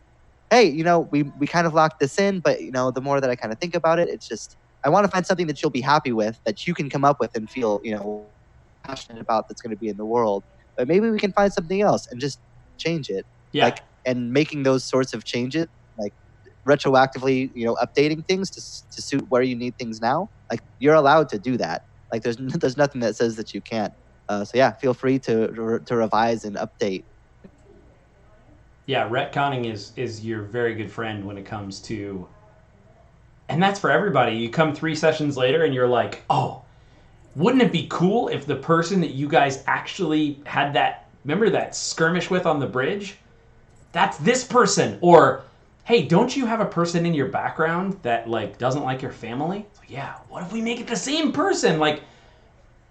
hey, we kind of locked this in, but the more that I kind of think about it, it's just, I want to find something that you'll be happy with, that you can come up with and feel, passionate about, that's going to be in the world. But maybe we can find something else and just change it. Yeah. And making those sorts of changes, like retroactively, updating things to suit where you need things now. Like you're allowed to do that. Like there's nothing that says that you can't. So yeah, feel free to revise and update. Yeah, retconning is your very good friend when it comes to. And that's for everybody. You come 3 sessions later and you're like, oh, wouldn't it be cool if the person that you guys actually had remember that skirmish with on the bridge? That's this person. Or, hey, don't you have a person in your background that like doesn't like your family? So, yeah, what if we make it the same person? Like,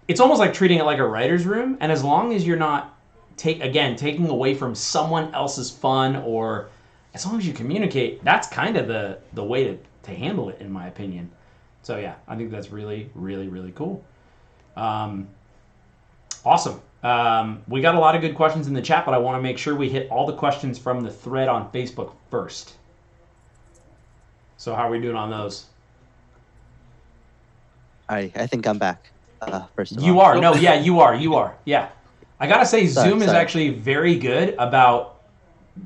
it's almost like treating it like a writer's room. And as long as you're not, taking away from someone else's fun, or as long as you communicate, that's kind of the way to handle it, in my opinion. So yeah, I think that's really, really, really cool. Awesome. We got a lot of good questions in the chat, but I want to make sure we hit all the questions from the thread on Facebook first. So how are we doing on those? I think I'm back. First of all. You are. No, yeah, you are. Yeah. I gotta say, Zoom is sorry. actually very good about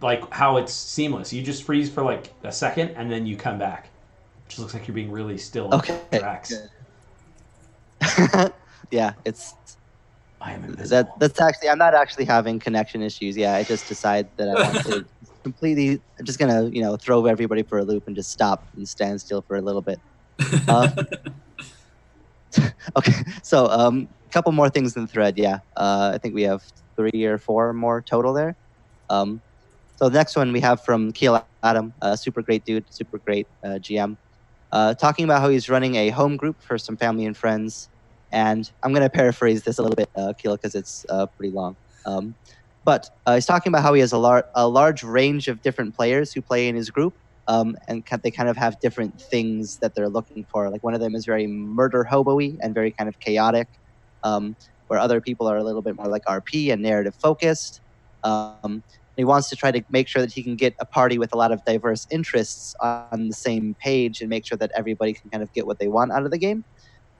like how it's seamless. You just freeze for like a second and then you come back. Just looks like you're being really still. Okay. Yeah, it's. I am invisible. That's actually, I'm not actually having connection issues. Yeah, I just decided that I want to completely. I'm just gonna throw everybody for a loop and just stop and stand still for a little bit. Okay, so a couple more things in the thread. Yeah, I think we have 3 or 4 more total there. So the next one we have from Keel Adam, super great dude, super great GM, talking about how he's running a home group for some family and friends. And I'm going to paraphrase this a little bit, Keel, because it's pretty long. But he's talking about how he has a large range of different players who play in his group. And they kind of have different things that they're looking for. Like one of them is very murder hobo-y and very kind of chaotic, where other people are a little bit more like RP and narrative focused. He wants to try to make sure that he can get a party with a lot of diverse interests on the same page and make sure that everybody can kind of get what they want out of the game.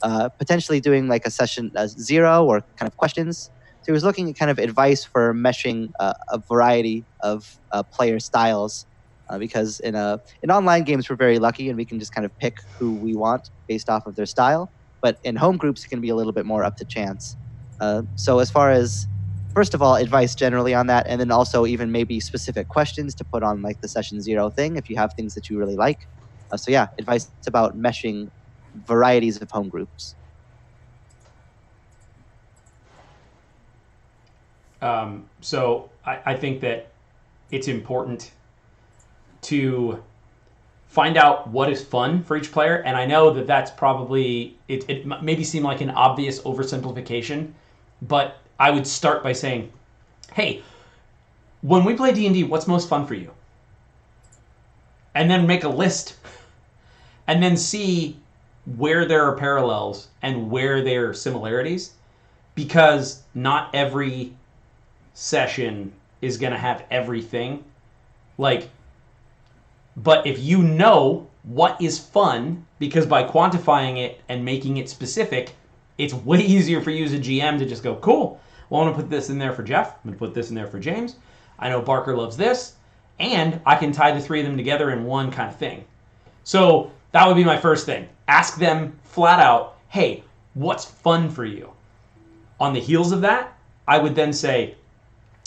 Potentially doing like a session 0 or kind of questions So he was looking at kind of advice for meshing a variety of player styles, because in online games we're very lucky and we can just kind of pick who we want based off of their style. But in home groups it can be a little bit more up to chance. So as far as, first of all, advice generally on that, and then also even maybe specific questions to put on like the session 0 thing if you have things that you really like. So yeah, advice about meshing varieties of home groups. So I think that it's important to find out what is fun for each player. And I know that that's probably, it maybe seem like an obvious oversimplification, but I would start by saying, hey, when we play D&D, what's most fun for you? And then make a list and then see where there are parallels and where there are similarities, because not every session is going to have everything. Like, but if you know what is fun, because by quantifying it and making it specific, it's way easier for you as a GM to just go, cool, well, I'm going to put this in there for Jeff. I'm going to put this in there for James. I know Barker loves this, and I can tie the three of them together in one kind of thing. So that would be my first thing. Ask them flat out, hey, what's fun for you? On the heels of that, I would then say,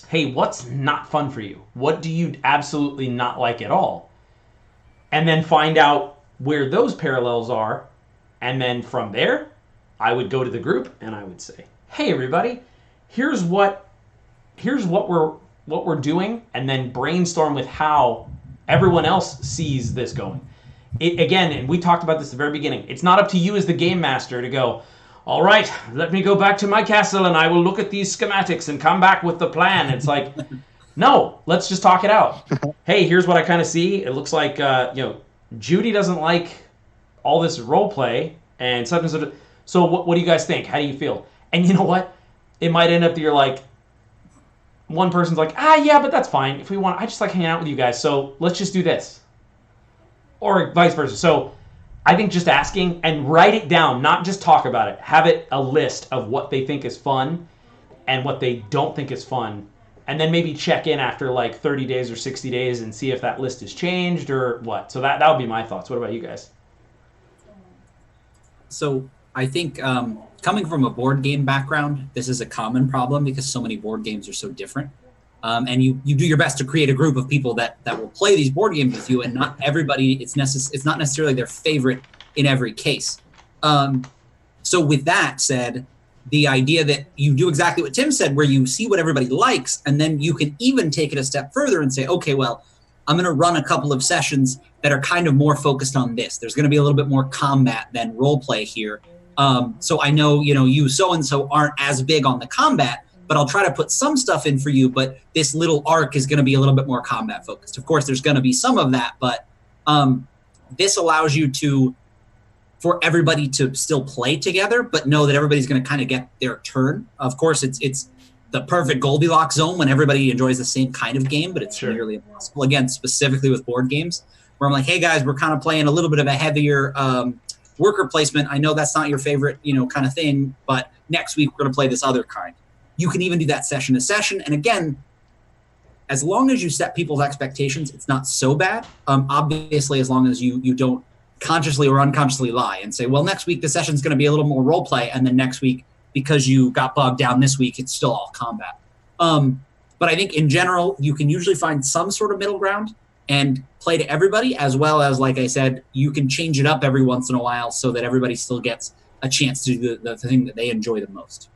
hey, what's not fun for you? What do you absolutely not like at all? And then find out where those parallels are. And then from there, I would go to the group and I would say, hey, everybody, here's what we're doing, and then brainstorm with how everyone else sees this going. Again, and we talked about this at the very beginning, it's not up to you as the game master to go, all right, let me go back to my castle and I will look at these schematics and come back with the plan. It's like, no, let's just talk it out. Hey, here's what I kind of see. It looks like, Judy doesn't like all this role play and such and such. So what do you guys think? How do you feel? And you know what? It might end up that you're like, one person's like, yeah, but that's fine. If we want, I just like hanging out with you guys. So let's just do this. Or vice versa. So I think just asking and write it down, not just talk about it. Have it a list of what they think is fun and what they don't think is fun. And then maybe check in after like 30 days or 60 days and see if that list has changed or what. So that would be my thoughts. What about you guys? So I think coming from a board game background, this is a common problem because so many board games are so different. And you do your best to create a group of people that will play these board games with you, and not everybody, it's not necessarily their favorite in every case. So with that said, the idea that you do exactly what Tim said, where you see what everybody likes, and then you can even take it a step further and say, okay, well, I'm going to run a couple of sessions that are kind of more focused on this. There's going to be a little bit more combat than role play here. So I know, you so-and-so aren't as big on the combat, but I'll try to put some stuff in for you, but this little arc is going to be a little bit more combat focused. Of course, there's going to be some of that, but this allows you for everybody to still play together, but know that everybody's going to kind of get their turn. Of course, it's the perfect Goldilocks zone when everybody enjoys the same kind of game, but it's nearly impossible, again, specifically with board games, where I'm like, hey guys, we're kind of playing a little bit of a heavier worker placement. I know that's not your favorite, kind of thing, but next week we're going to play this other kind. You can even do that session to session. And again, as long as you set people's expectations, it's not so bad. Obviously, as long as you don't consciously or unconsciously lie and say, well, next week the session's going to be a little more role play, and then next week, because you got bogged down this week, it's still all combat. But I think in general, you can usually find some sort of middle ground and play to everybody, as well as, like I said, you can change it up every once in a while so that everybody still gets a chance to do the thing that they enjoy the most.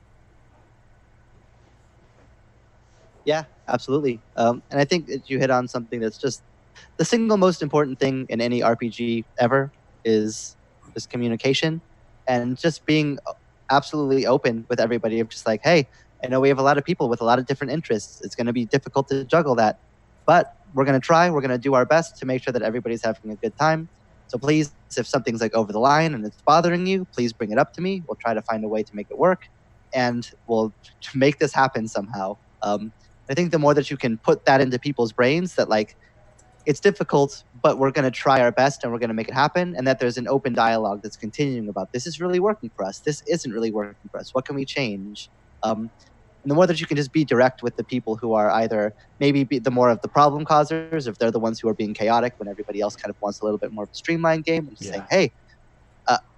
Yeah, absolutely. And I think that you hit on something that's just the single most important thing in any RPG ever is just communication and just being absolutely open with everybody of just like, hey, I know we have a lot of people with a lot of different interests. It's going to be difficult to juggle that, but we're going to try. We're going to do our best to make sure that everybody's having a good time. So please, if something's like over the line and it's bothering you, please bring it up to me. We'll try to find a way to make it work, and we'll make this happen somehow. I think the more that you can put that into people's brains, that like, it's difficult, but we're going to try our best and we're going to make it happen, and that there's an open dialogue that's continuing about this is really working for us. This isn't really working for us. What can we change? And the more that you can just be direct with the people who are either maybe the more of the problem causers, if they're the ones who are being chaotic when everybody else kind of wants a little bit more of a streamlined game, and just saying, hey,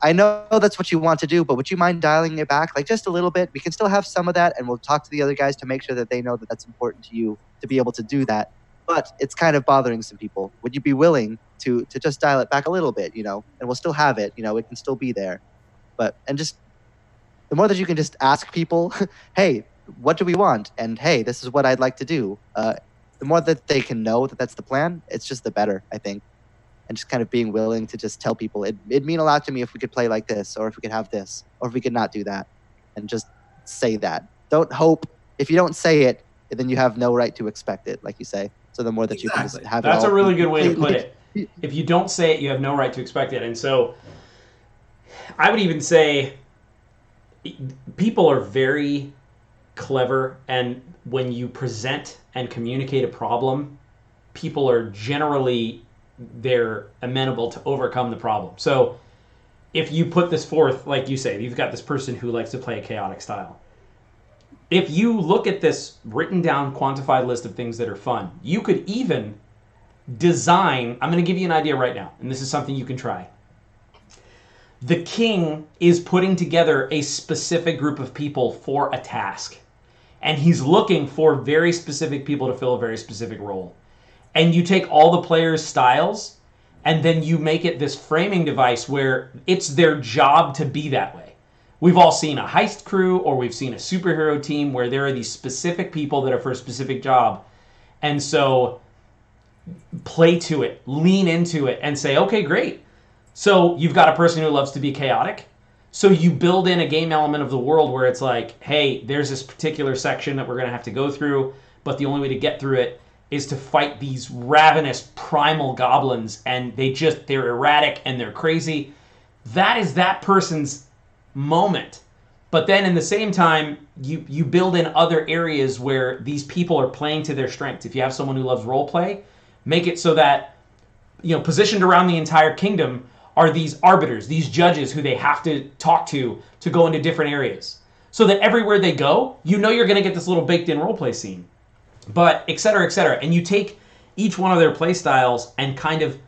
I know that's what you want to do, but would you mind dialing it back like just a little bit? We can still have some of that, and we'll talk to the other guys to make sure that they know that that's important to you to be able to do that. But it's kind of bothering some people. Would you be willing to just dial it back a little bit, and we'll still have it, it can still be there. And just the more that you can just ask people, hey, what do we want? And hey, this is what I'd like to do. The more that they can know that that's the plan, it's just the better, I think. And just kind of being willing to just tell people it'd mean a lot to me if we could play like this, or if we could have this, or if we could not do that. And just say that. Don't hope. If you don't say it, then you have no right to expect it, like you say. So the more that you can just have That's it all a really good way to put it. If you don't say it, you have no right to expect it. And so I would even say people are very clever, and when you present and communicate a problem, people are generally they're amenable to overcome the problem. So if you put this forth, like you say, you've got this person who likes to play a chaotic style. If you look at this written down, quantified list of things that are fun, you could even design, I'm going to give you an idea right now, and this is something you can try. The king is putting together a specific group of people for a task, and he's looking for very specific people to fill a very specific role. And you take all the players' styles, and then you make it this framing device where it's their job to be that way. We've all seen a heist crew, or we've seen a superhero team where there are these specific people that are for a specific job. And so play to it, lean into it, and say, okay, great. So you've got a person who loves to be chaotic. So you build in a game element of the world where it's like, hey, there's this particular section that we're going to have to go through, but the only way to get through it is to fight these ravenous primal goblins, and they're erratic and they're crazy. That is that person's moment. But then in the same time, you build in other areas where these people are playing to their strengths. If you have someone who loves role play, make it so that, positioned around the entire kingdom are these arbiters, these judges who they have to talk to go into different areas. So that everywhere they go, you're going to get this little baked in role play scene. But et cetera, et cetera. And you take each one of their play styles and kind of,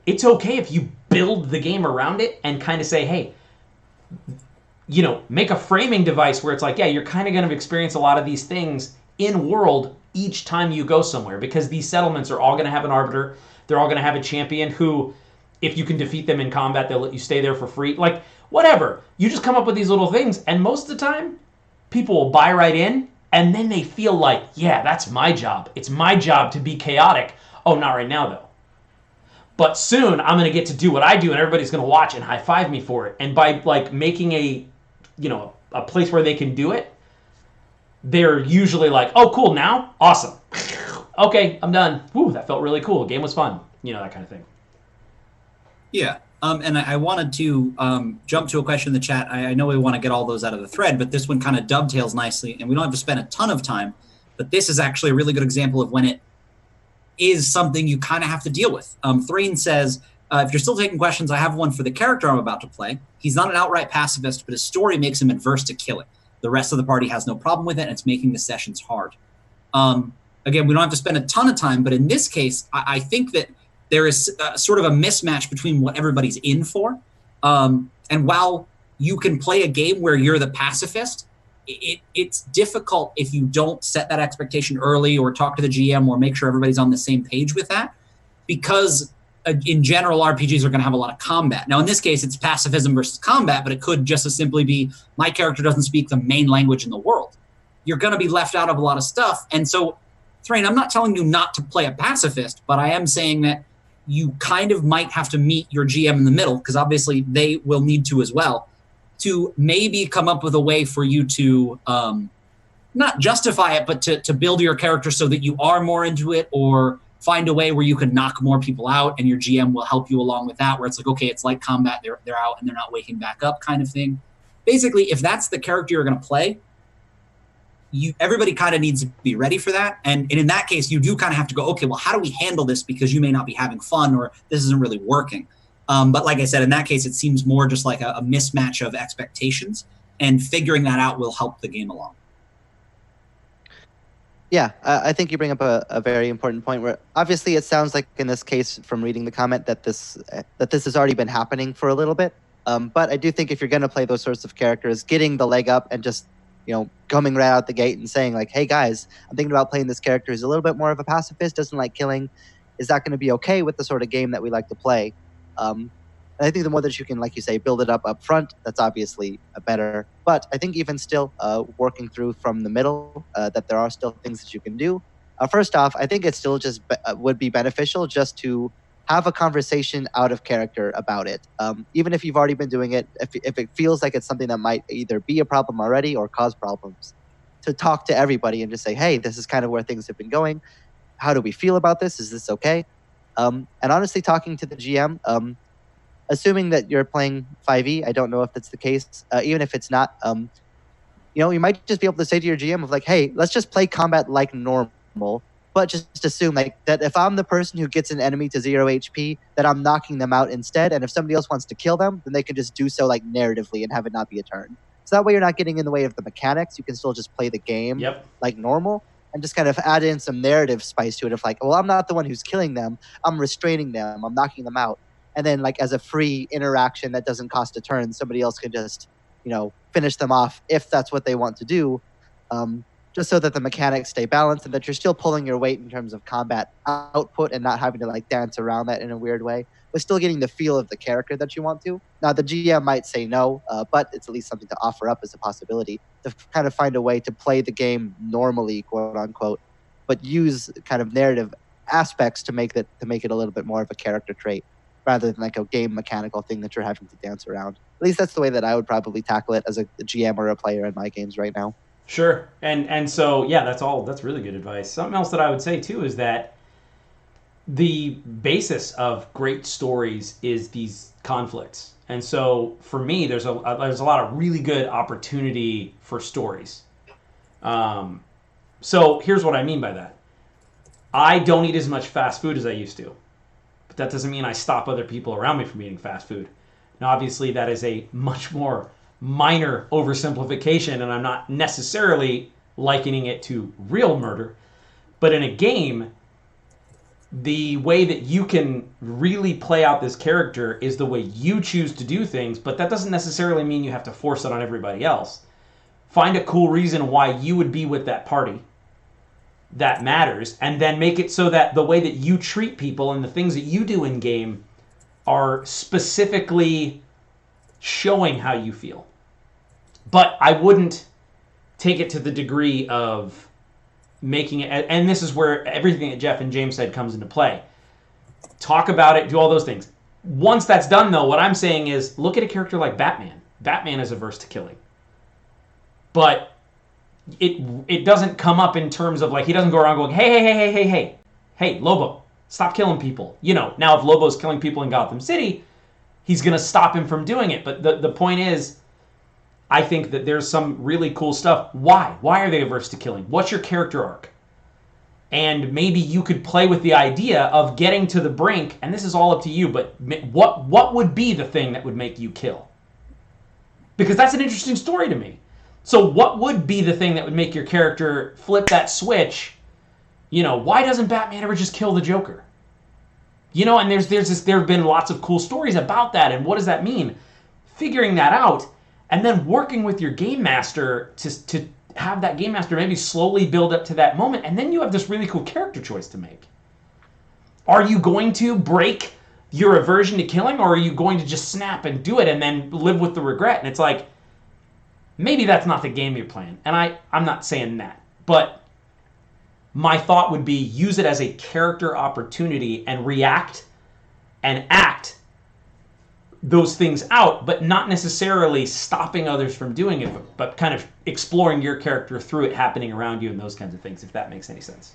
it's okay if you build the game around it and kind of say, hey, make a framing device where it's like, yeah, you're kind of going to experience a lot of these things in world each time you go somewhere, because these settlements are all going to have an arbiter. They're all going to have a champion who, if you can defeat them in combat, they'll let you stay there for free. Like, whatever. You just come up with these little things, and most of the time, people will buy right in, and then they feel like, yeah, that's my job. It's my job to be chaotic. Oh, not right now, though. But soon, I'm going to get to do what I do, and everybody's going to watch and high-five me for it. And by, making a place where they can do it, they're usually like, oh, cool, now? Awesome. Okay, I'm done. Woo, that felt really cool. The game was fun. That kind of thing. Yeah. And I wanted to jump to a question in the chat. I know we want to get all those out of the thread, but this one kind of dovetails nicely, and we don't have to spend a ton of time, but this is actually a really good example of when it is something you kind of have to deal with. Threen says, if you're still taking questions, I have one for the character I'm about to play. He's not an outright pacifist, but his story makes him adverse to killing. The rest of the party has no problem with it, and it's making the sessions hard. Again, we don't have to spend a ton of time, but in this case, I think that there is sort of a mismatch between what everybody's in for. And while you can play a game where you're the pacifist, it's difficult if you don't set that expectation early or talk to the GM or make sure everybody's on the same page with that. Because in general, RPGs are going to have a lot of combat. Now, in this case, it's pacifism versus combat, but it could just as simply be my character doesn't speak the main language in the world. You're going to be left out of a lot of stuff. And so, Thrain, I'm not telling you not to play a pacifist, but I am saying that you kind of might have to meet your GM in the middle, because obviously they will need to as well, to maybe come up with a way for you to not justify it, but to build your character so that you are more into it, or find a way where you can knock more people out and your GM will help you along with that, where it's like, okay, it's like combat, they're out and they're not waking back up kind of thing. Basically, if that's the character you're going to play, everybody kind of needs to be ready for that. And in that case, you do kind of have to go, okay, well, how do we handle this? Because you may not be having fun, or this isn't really working. But like I said, in that case, it seems more just like a mismatch of expectations, and figuring that out will help the game along. Yeah, I think you bring up a very important point where obviously it sounds like in this case from reading the comment that this has already been happening for a little bit. But I do think if you're going to play those sorts of characters, getting the leg up and just coming right out the gate and saying like, "Hey guys, I'm thinking about playing this character who's a little bit more of a pacifist, doesn't like killing. Is that going to be okay with the sort of game that we like to play?" And I think the more that you can, like you say, build it up front, that's obviously better. But I think even still, working through from the middle, that there are still things that you can do. First off, I think it still just would be beneficial just to have a conversation out of character about it. Even if you've already been doing it, if it feels like it's something that might either be a problem already or cause problems, to talk to everybody and just say, hey, this is kind of where things have been going. How do we feel about this? Is this okay? And honestly, talking to the GM, assuming that you're playing 5e, I don't know if that's the case. Even if it's not, you might just be able to say to your GM of like, hey, let's just play combat like normal, but just assume like that if I'm the person who gets an enemy to 0 HP, that I'm knocking them out instead. And if somebody else wants to kill them, then they can just do so like narratively and have it not be a turn. So that way you're not getting in the way of the mechanics. You can still just play the game like normal and just kind of add in some narrative spice to it of like, well, I'm not the one who's killing them. I'm restraining them. I'm knocking them out. And then like as a free interaction that doesn't cost a turn, somebody else can just, finish them off if that's what they want to do, just so that the mechanics stay balanced and that you're still pulling your weight in terms of combat output and not having to like dance around that in a weird way, but still getting the feel of the character that you want to. Now, the GM might say no, but it's at least something to offer up as a possibility to kind of find a way to play the game normally, quote unquote, but use kind of narrative aspects to make it a little bit more of a character trait, rather than like a game mechanical thing that you're having to dance around. At least that's the way that I would probably tackle it as a GM or a player in my games right now. Sure. And so, yeah, that's really good advice. Something else that I would say, too, is that the basis of great stories is these conflicts. And so, for me, there's a lot of really good opportunity for stories. So, here's what I mean by that. I don't eat as much fast food as I used to. But that doesn't mean I stop other people around me from eating fast food. Now, obviously, that is a much more minor oversimplification, and I'm not necessarily likening it to real murder. But in a game, the way that you can really play out this character is the way you choose to do things, but that doesn't necessarily mean you have to force it on everybody else. Find a cool reason why you would be with that party that matters, and then make it so that the way that you treat people and the things that you do in game are specifically showing how you feel. But I wouldn't take it to the degree of making it, and this is where everything that Jeff and James said comes into play. Talk about it, do all those things. Once that's done, though, what I'm saying is look at a character like Batman. Batman is averse to killing. But it doesn't come up in terms of like, he doesn't go around going, hey, Lobo, stop killing people. Now if Lobo's killing people in Gotham City, he's going to stop him from doing it. But the point is, I think that there's some really cool stuff. Why? Why are they averse to killing? What's your character arc? And maybe you could play with the idea of getting to the brink, and this is all up to you, but what would be the thing that would make you kill? Because that's an interesting story to me. So what would be the thing that would make your character flip that switch? Why doesn't Batman ever just kill the Joker? And there have been lots of cool stories about that, and what does that mean? Figuring that out, and then working with your game master to have that game master maybe slowly build up to that moment, and then you have this really cool character choice to make. Are you going to break your aversion to killing, or are you going to just snap and do it and then live with the regret? And it's like, maybe that's not the game you're playing. And I'm not saying that. But my thought would be use it as a character opportunity and react and act those things out, but not necessarily stopping others from doing it, but kind of exploring your character through it happening around you and those kinds of things, if that makes any sense.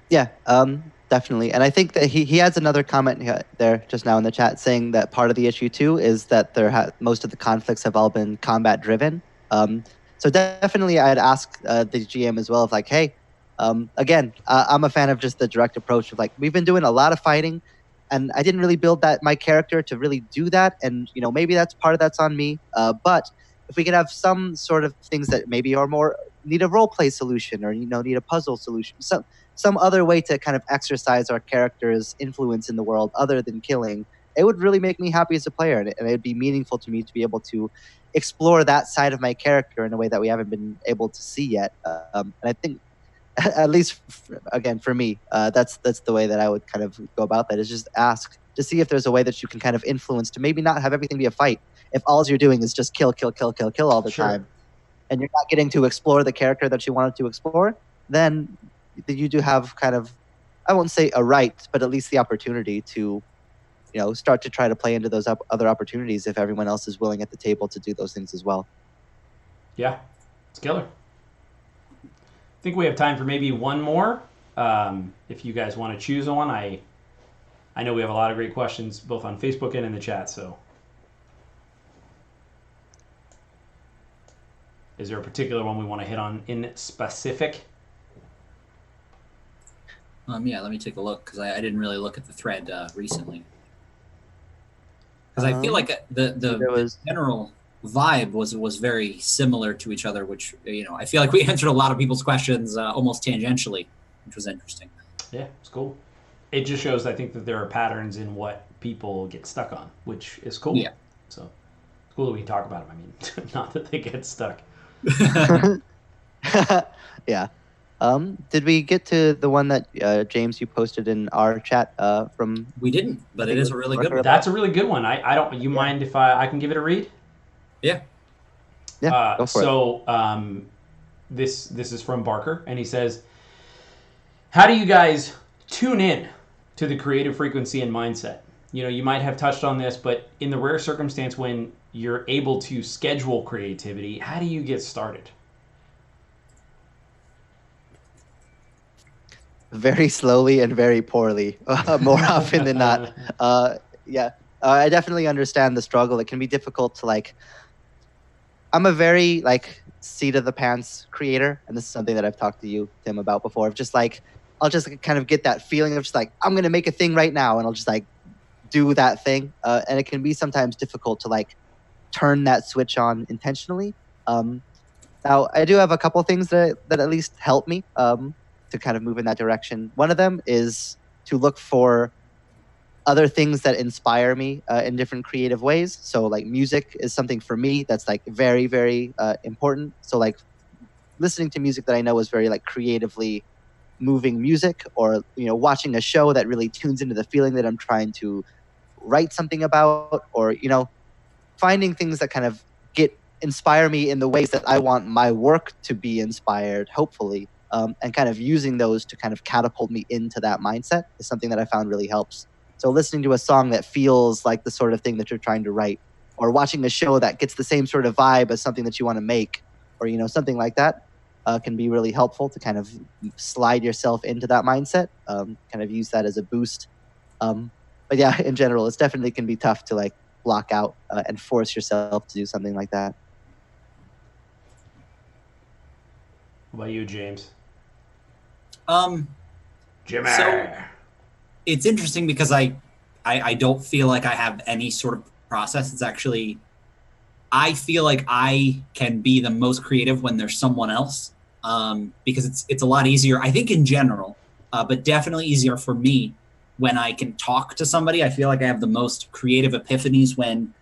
Yeah, definitely. And I think that he adds another comment there just now in the chat saying that part of the issue too is that most of the conflicts have all been combat driven. So definitely I'd ask the GM as well of like, hey, again, I'm a fan of just the direct approach of like, we've been doing a lot of fighting and I didn't really build my character to really do that. And, maybe that's on me. But if we could have some sort of things that maybe are more need a role play solution, or need a puzzle solution, some other way to kind of exercise our character's influence in the world other than killing, it would really make me happy as a player, and it would be meaningful to me to be able to explore that side of my character in a way that we haven't been able to see yet. And I think, at least again for me, that's the way that I would kind of go about that, is just ask to see if there's a way that you can kind of influence to maybe not have everything be a fight. If all you're doing is just kill all the time, and you're not getting to explore the character that you wanted to explore, then you do have kind of, I won't say a right, but at least the opportunity to, start to try to play into those other opportunities if everyone else is willing at the table to do those things as well. Yeah, it's killer. I think we have time for maybe one more. If you guys want to choose one, I know we have a lot of great questions both on Facebook and in the chat. So, is there a particular one we want to hit on in specific? Yeah, let me take a look, because I didn't really look at the thread recently. Because I feel like the general vibe was very similar to each other, which, I feel like we answered a lot of people's questions almost tangentially, which was interesting. Yeah, it's cool. It just shows, I think, that there are patterns in what people get stuck on, which is cool. Yeah. So it's cool that we can talk about them. I mean, not that they get stuck. Yeah. Did we get to the one that James, you posted in our chat from? We didn't, but it is a really good one. That's a really good one. I don't. You mind if I can give it a read? Yeah. Yeah. Go for it. So this is from Barker, and he says, "How do you guys tune in to the creative frequency and mindset? You might have touched on this, but in the rare circumstance when you're able to schedule creativity, how do you get started?" Very slowly and very poorly, more often than not. I definitely understand the struggle. It can be difficult to I'm a very seat of the pants creator, and this is something that I've talked to you, Tim, about before. Of just I'll just kind of get that feeling of just I'm gonna make a thing right now, and I'll just do that thing. And it can be sometimes difficult to turn that switch on intentionally. Now I do have a couple things that at least help me to kind of move in that direction. One of them is to look for other things that inspire me in different creative ways. So music is something for me that's very, very important. So listening to music that I know is very creatively moving music, or watching a show that really tunes into the feeling that I'm trying to write something about, or finding things that kind of inspire me in the ways that I want my work to be inspired, hopefully. And kind of using those to kind of catapult me into that mindset is something that I found really helps. So listening to a song that feels like the sort of thing that you're trying to write, or watching a show that gets the same sort of vibe as something that you want to make, or something like that, can be really helpful to kind of slide yourself into that mindset, kind of use that as a boost. But yeah, in general, it definitely can be tough to block out and force yourself to do something like that. What about you, James? Jimmy. So it's interesting because I don't feel like I have any sort of process. It's actually, I feel like I can be the most creative when there's someone else, because it's a lot easier, I think, in general, but definitely easier for me when I can talk to somebody. I feel like I have the most creative epiphanies when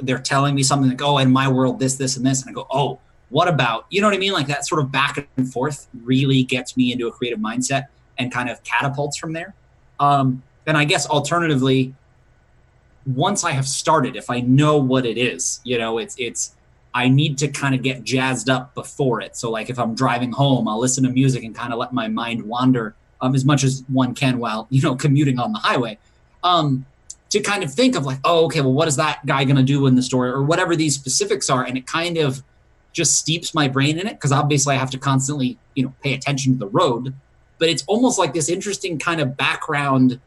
they're telling me something oh, in my world, this, and this, and I go, oh, what about, you know what I mean? That sort of back and forth really gets me into a creative mindset and kind of catapults from there. And I guess alternatively, once I have started, if I know what it is, it's I need to kind of get jazzed up before it. So if I'm driving home, I'll listen to music and kind of let my mind wander as much as one can while, commuting on the highway, to kind of think of oh, okay, well, what is that guy going to do in the story, or whatever these specifics are. And it kind of just steeps my brain in it, because obviously I have to constantly, pay attention to the road. But it's almost like this interesting kind of background,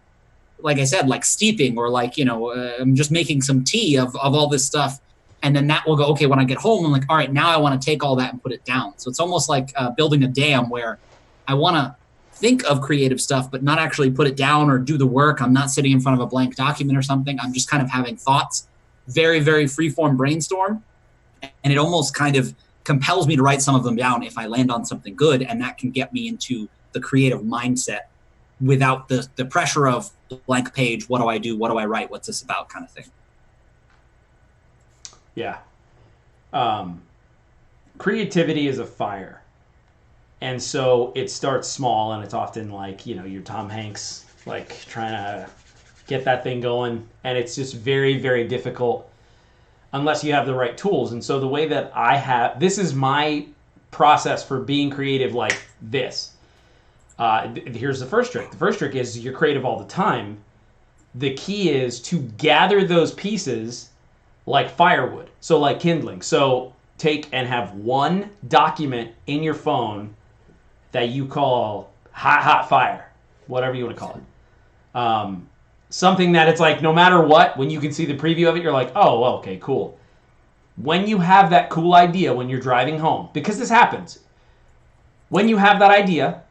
like I said, steeping, or I'm just making some tea of all this stuff. And then that will go, okay, when I get home, I'm all right, now I want to take all that and put it down. So it's almost like building a dam, where I want to think of creative stuff, but not actually put it down or do the work. I'm not sitting in front of a blank document or something. I'm just kind of having thoughts, very, very free-form brainstorm. And it almost kind of compels me to write some of them down if I land on something good, and that can get me into the creative mindset without the pressure of blank page. What do I do? What do I write? What's this about? Kind of thing. Yeah. Creativity is a fire. And so it starts small, and it's often like, your Tom Hanks, like trying to get that thing going. And it's just very, very difficult unless you have the right tools. And so the way that this is my process for being creative like this. Here's the first trick. The first trick is you're creative all the time. The key is to gather those pieces like firewood. So like kindling. So take and have one document in your phone that you call hot fire, whatever you want to call it. Something that it's like no matter what, when you can see the preview of it, you're like, oh, okay, cool. When you have that cool idea when you're driving home, because this happens, when you have that idea,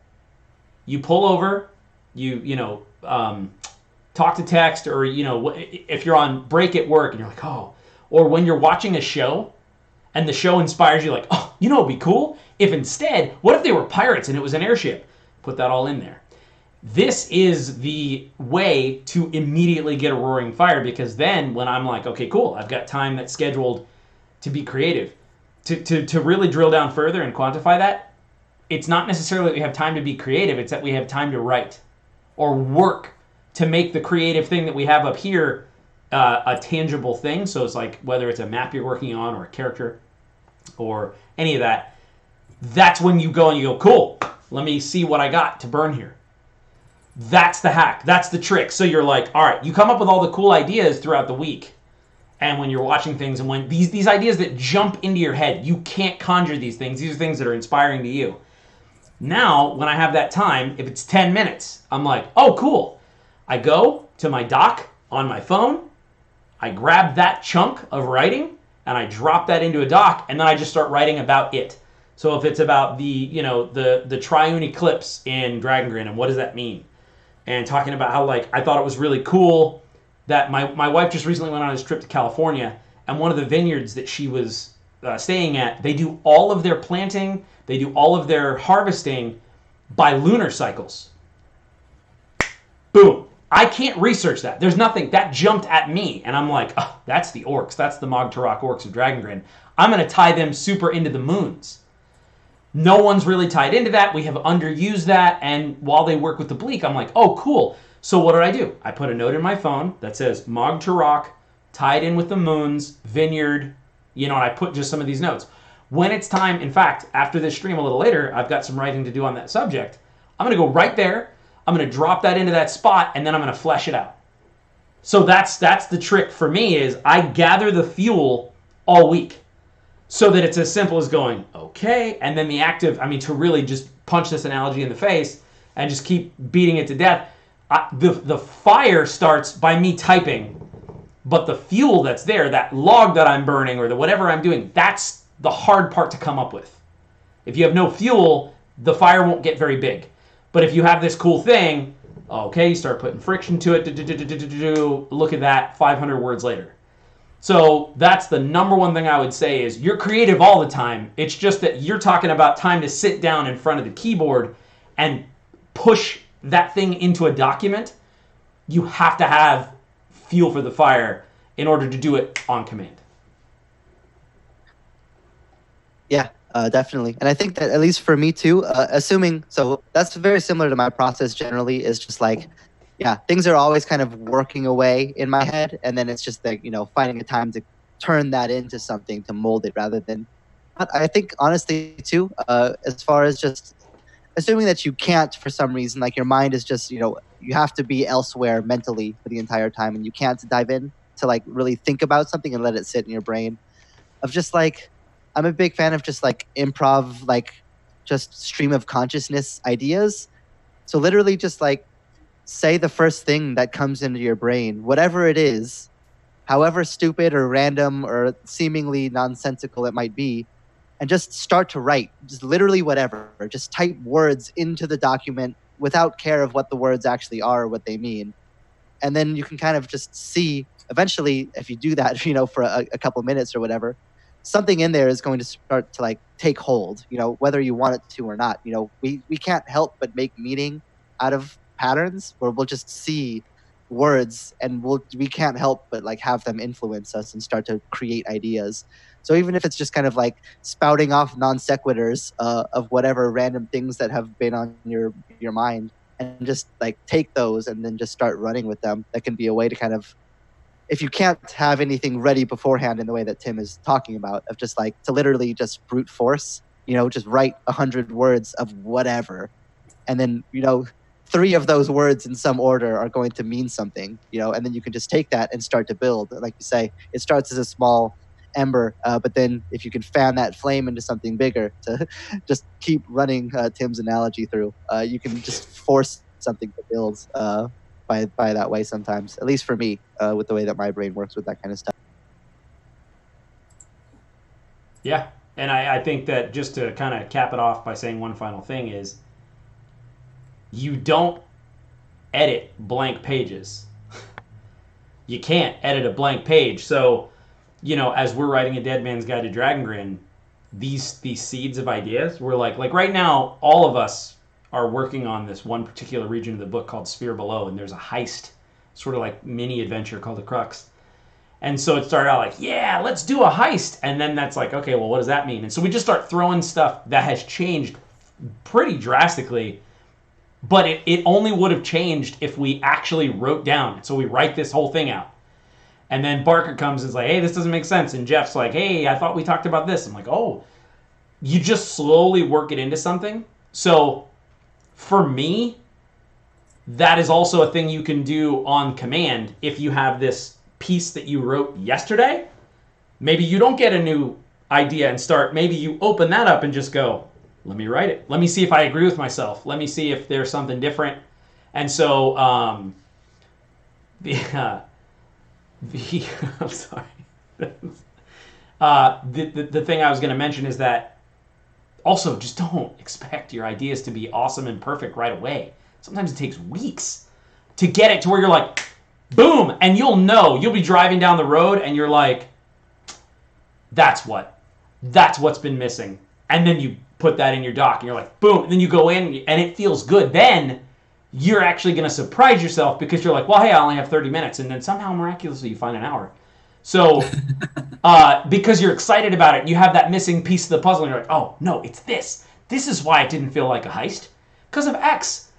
you pull over, talk to text, or, if you're on break at work and you're like, oh, or when you're watching a show and the show inspires you like, oh, it'd be cool if instead, what if they were pirates and it was an airship? Put that all in there. This is the way to immediately get a roaring fire, because then when I'm like, okay, cool, I've got time that's scheduled to be creative. To really drill down further and quantify that, it's not necessarily that we have time to be creative, it's that we have time to write or work to make the creative thing that we have up here a tangible thing. So it's like whether it's a map you're working on or a character or any of that, that's when you go and you go, cool, let me see what I got to burn here. That's the hack. That's the trick. So you're like, all right, you come up with all the cool ideas throughout the week. And when you're watching things and when these ideas that jump into your head, you can't conjure these things. These are things that are inspiring to you. Now, when I have that time, if it's 10 minutes, I'm like, oh, cool. I go to my doc on my phone. I grab that chunk of writing and I drop that into a doc, and then I just start writing about it. So if it's about the triune eclipse in Dragon Grin and what does that mean? And talking about how I thought it was really cool that my wife just recently went on this trip to California, and one of the vineyards that she was staying at, they do all of their planting, they do all of their harvesting by lunar cycles. Boom. I can't research that. There's nothing. That jumped at me, and I'm like, oh, that's the orcs. That's the Mog Turok orcs of Dragon Grin. I'm going to tie them super into the moons. No one's really tied into that. We have underused that, and while they work with the bleak, I'm like, oh, cool. So what do? I put a note in my phone that says Mog Turok, tied in with the moons, vineyard, and I put just some of these notes. When it's time, in fact, after this stream a little later, I've got some writing to do on that subject. I'm going to go right there. I'm going to drop that into that spot, and then I'm going to flesh it out. So that's the trick for me is I gather the fuel all week. So that it's as simple as going, okay, and then to really just punch this analogy in the face and just keep beating it to death. The fire starts by me typing, but the fuel that's there, that log that I'm burning or the whatever I'm doing, that's the hard part to come up with. If you have no fuel, the fire won't get very big. But if you have this cool thing, okay, you start putting friction to it, look at that, 500 words later. So that's the number one thing I would say is you're creative all the time. It's just that you're talking about time to sit down in front of the keyboard and push that thing into a document. You have to have fuel for the fire in order to do it on command. Yeah, definitely. And I think that at least for me too, so that's very similar to my process generally, is just like, yeah, things are always kind of working away in my head, and then it's just like, finding a time to turn that into something, to mold it rather than, I think honestly too, as far as just assuming that you can't for some reason, like your mind is just, you have to be elsewhere mentally for the entire time, and you can't dive in to like really think about something and let it sit in your brain. Of just like, I'm a big fan of just like improv, like just stream of consciousness ideas. So literally just like, say the first thing that comes into your brain, whatever it is, however stupid or random or seemingly nonsensical it might be, and just start to write, just literally whatever. Just type words into the document without care of what the words actually are or what they mean. And then you can kind of just see, eventually, if you do that, for a couple minutes or whatever, something in there is going to start to like take hold, whether you want it to or not. We can't help but make meaning out of patterns, where we'll just see words and we can't help but like have them influence us and start to create ideas. So even if it's just kind of like spouting off non sequiturs of whatever random things that have been on your mind, and just like take those and then just start running with them, that can be a way to kind of, if you can't have anything ready beforehand in the way that Tim is talking about, of just like to literally just brute force, just write 100 words of whatever, and then 3 of those words in some order are going to mean something, and then you can just take that and start to build. Like you say, it starts as a small ember, but then if you can fan that flame into something bigger, to just keep running Tim's analogy through, you can just force something to build by that way sometimes, at least for me, with the way that my brain works with that kind of stuff. Yeah, and I think that just to kind of cap it off by saying one final thing is, you don't edit blank pages. You can't edit a blank page. So, as we're writing a Dead Man's Guide to Dragongrin, these seeds of ideas, we're like right now, all of us are working on this one particular region of the book called Sphere Below, and there's a heist, sort of like mini adventure called The Crux. And so it started out like, yeah, let's do a heist. And then that's like, okay, well, what does that mean? And so we just start throwing stuff that has changed pretty drastically. But it only would have changed if we actually wrote down. So we write this whole thing out. And then Barker comes and is like, hey, this doesn't make sense. And Jeff's like, hey, I thought we talked about this. I'm like, oh, you just slowly work it into something. So for me, that is also a thing you can do on command. If you have this piece that you wrote yesterday, maybe you don't get a new idea and start. Maybe you open that up and just go, let me write it. Let me see if I agree with myself. Let me see if there's something different. And so I'm sorry. The thing I was going to mention is that also just don't expect your ideas to be awesome and perfect right away. Sometimes it takes weeks to get it to where you're like, boom, and you'll be driving down the road and you're like, that's what's been missing. And then you put that in your doc and you're like, boom, and then you go in and it feels good. Then you're actually going to surprise yourself because you're like, well, hey, I only have 30 minutes. And then somehow miraculously you find an hour. So because you're excited about it, you have that missing piece of the puzzle and you're like, oh, no, it's this. This is why it didn't feel like a heist. Because of X.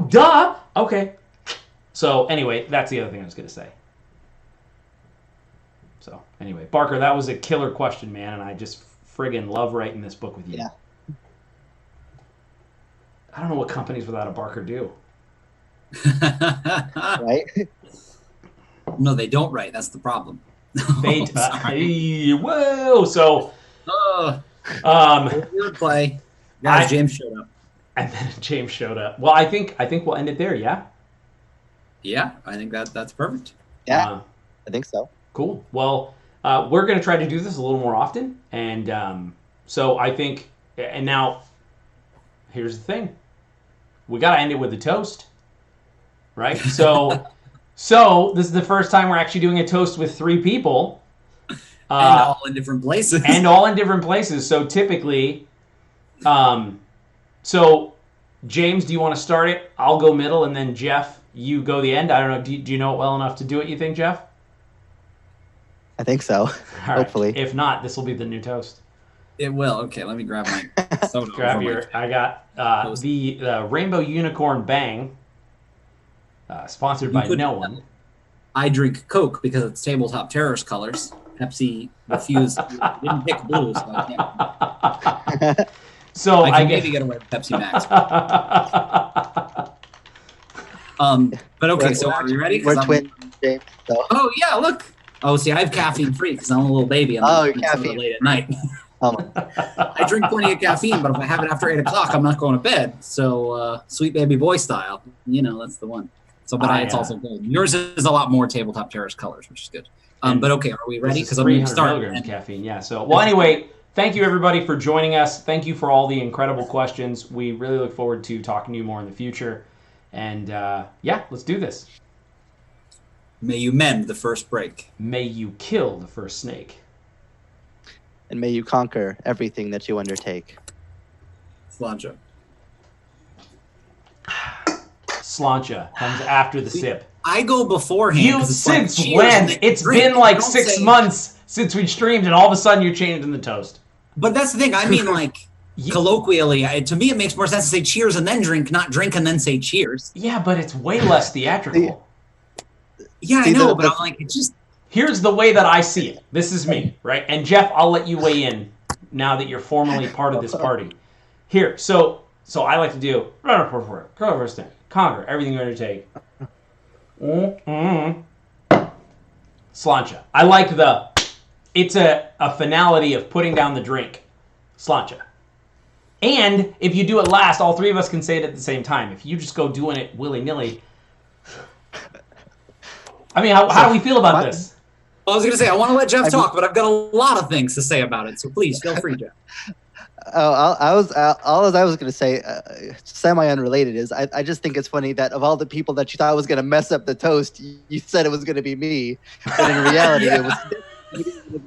Duh. Okay. So anyway, that's the other thing I was going to say. So anyway, Barker, that was a killer question, man. And I just friggin' love writing this book with you. Yeah. I don't know what companies without a Barker do. Right? No, they don't write. That's the problem. Whoa! So, weird play. Guys, James showed up. And then James showed up. Well, I think we'll end it there. Yeah. Yeah, I think that's perfect. Yeah, I think so. Cool. Well, we're going to try to do this a little more often, and so I think. And now, here's the thing: we got to end it with a toast, right? So this is the first time we're actually doing a toast with 3 people, and all in different places. So typically, so James, do you want to start it? I'll go middle, and then Jeff, you go the end. I don't know. Do you know it well enough to do it? You think, Jeff? I think so. Hopefully. If not, this will be the new toast. It will. Okay, let me grab my soda. I got the Rainbow Unicorn Bang, sponsored by no one. I drink Coke because it's tabletop terrorist colors. Pepsi refused. Didn't pick blue, so I can't. So I can maybe get away with Pepsi Max. But okay, so are you ready? We're twins, James. So. Oh yeah, look. Oh, see, I have caffeine free because I'm a little baby. You're caffeine late at night. I drink plenty of caffeine, but if I have it after 8 o'clock, I'm not going to bed. So, sweet baby boy style, that's the one. So, but it's also good. Yours is a lot more tabletop terrorist colors, which is good. But okay, are we ready? Because I'm going to start. 300 milligrams caffeine. Yeah. So, well, anyway, thank you everybody for joining us. Thank you for all the incredible questions. We really look forward to talking to you more in the future. And let's do this. May you mend the first break. May you kill the first snake. and may you conquer everything that you undertake. Slancha. Slancha comes after the sip. I go beforehand. You, since when? It's been like 6 months since we streamed, and all of a sudden you're changing the toast. But that's the thing. I mean, like, colloquially, to me, it makes more sense to say cheers and then drink, not drink and then say cheers. Yeah, but it's way less theatrical. Yeah, I know, but I'm like, it just... Here's the way that I see it. This is me, right? And Jeff, I'll let you weigh in now that you're formally part of this party. Here, so I like to do conquer everything you undertake. Slancha. I like it's a finality of putting down the drink. Slancha. And if you do it last, all three of us can say it at the same time. If you just go doing it willy-nilly. I mean, how do we feel about this? I was going to say, I want to let Jeff talk, but I've got a lot of things to say about it. So please, feel free, Jeff. All I was going to say, semi-unrelated, is I just think it's funny that of all the people that you thought was going to mess up the toast, you said it was going to be me, but in reality, it was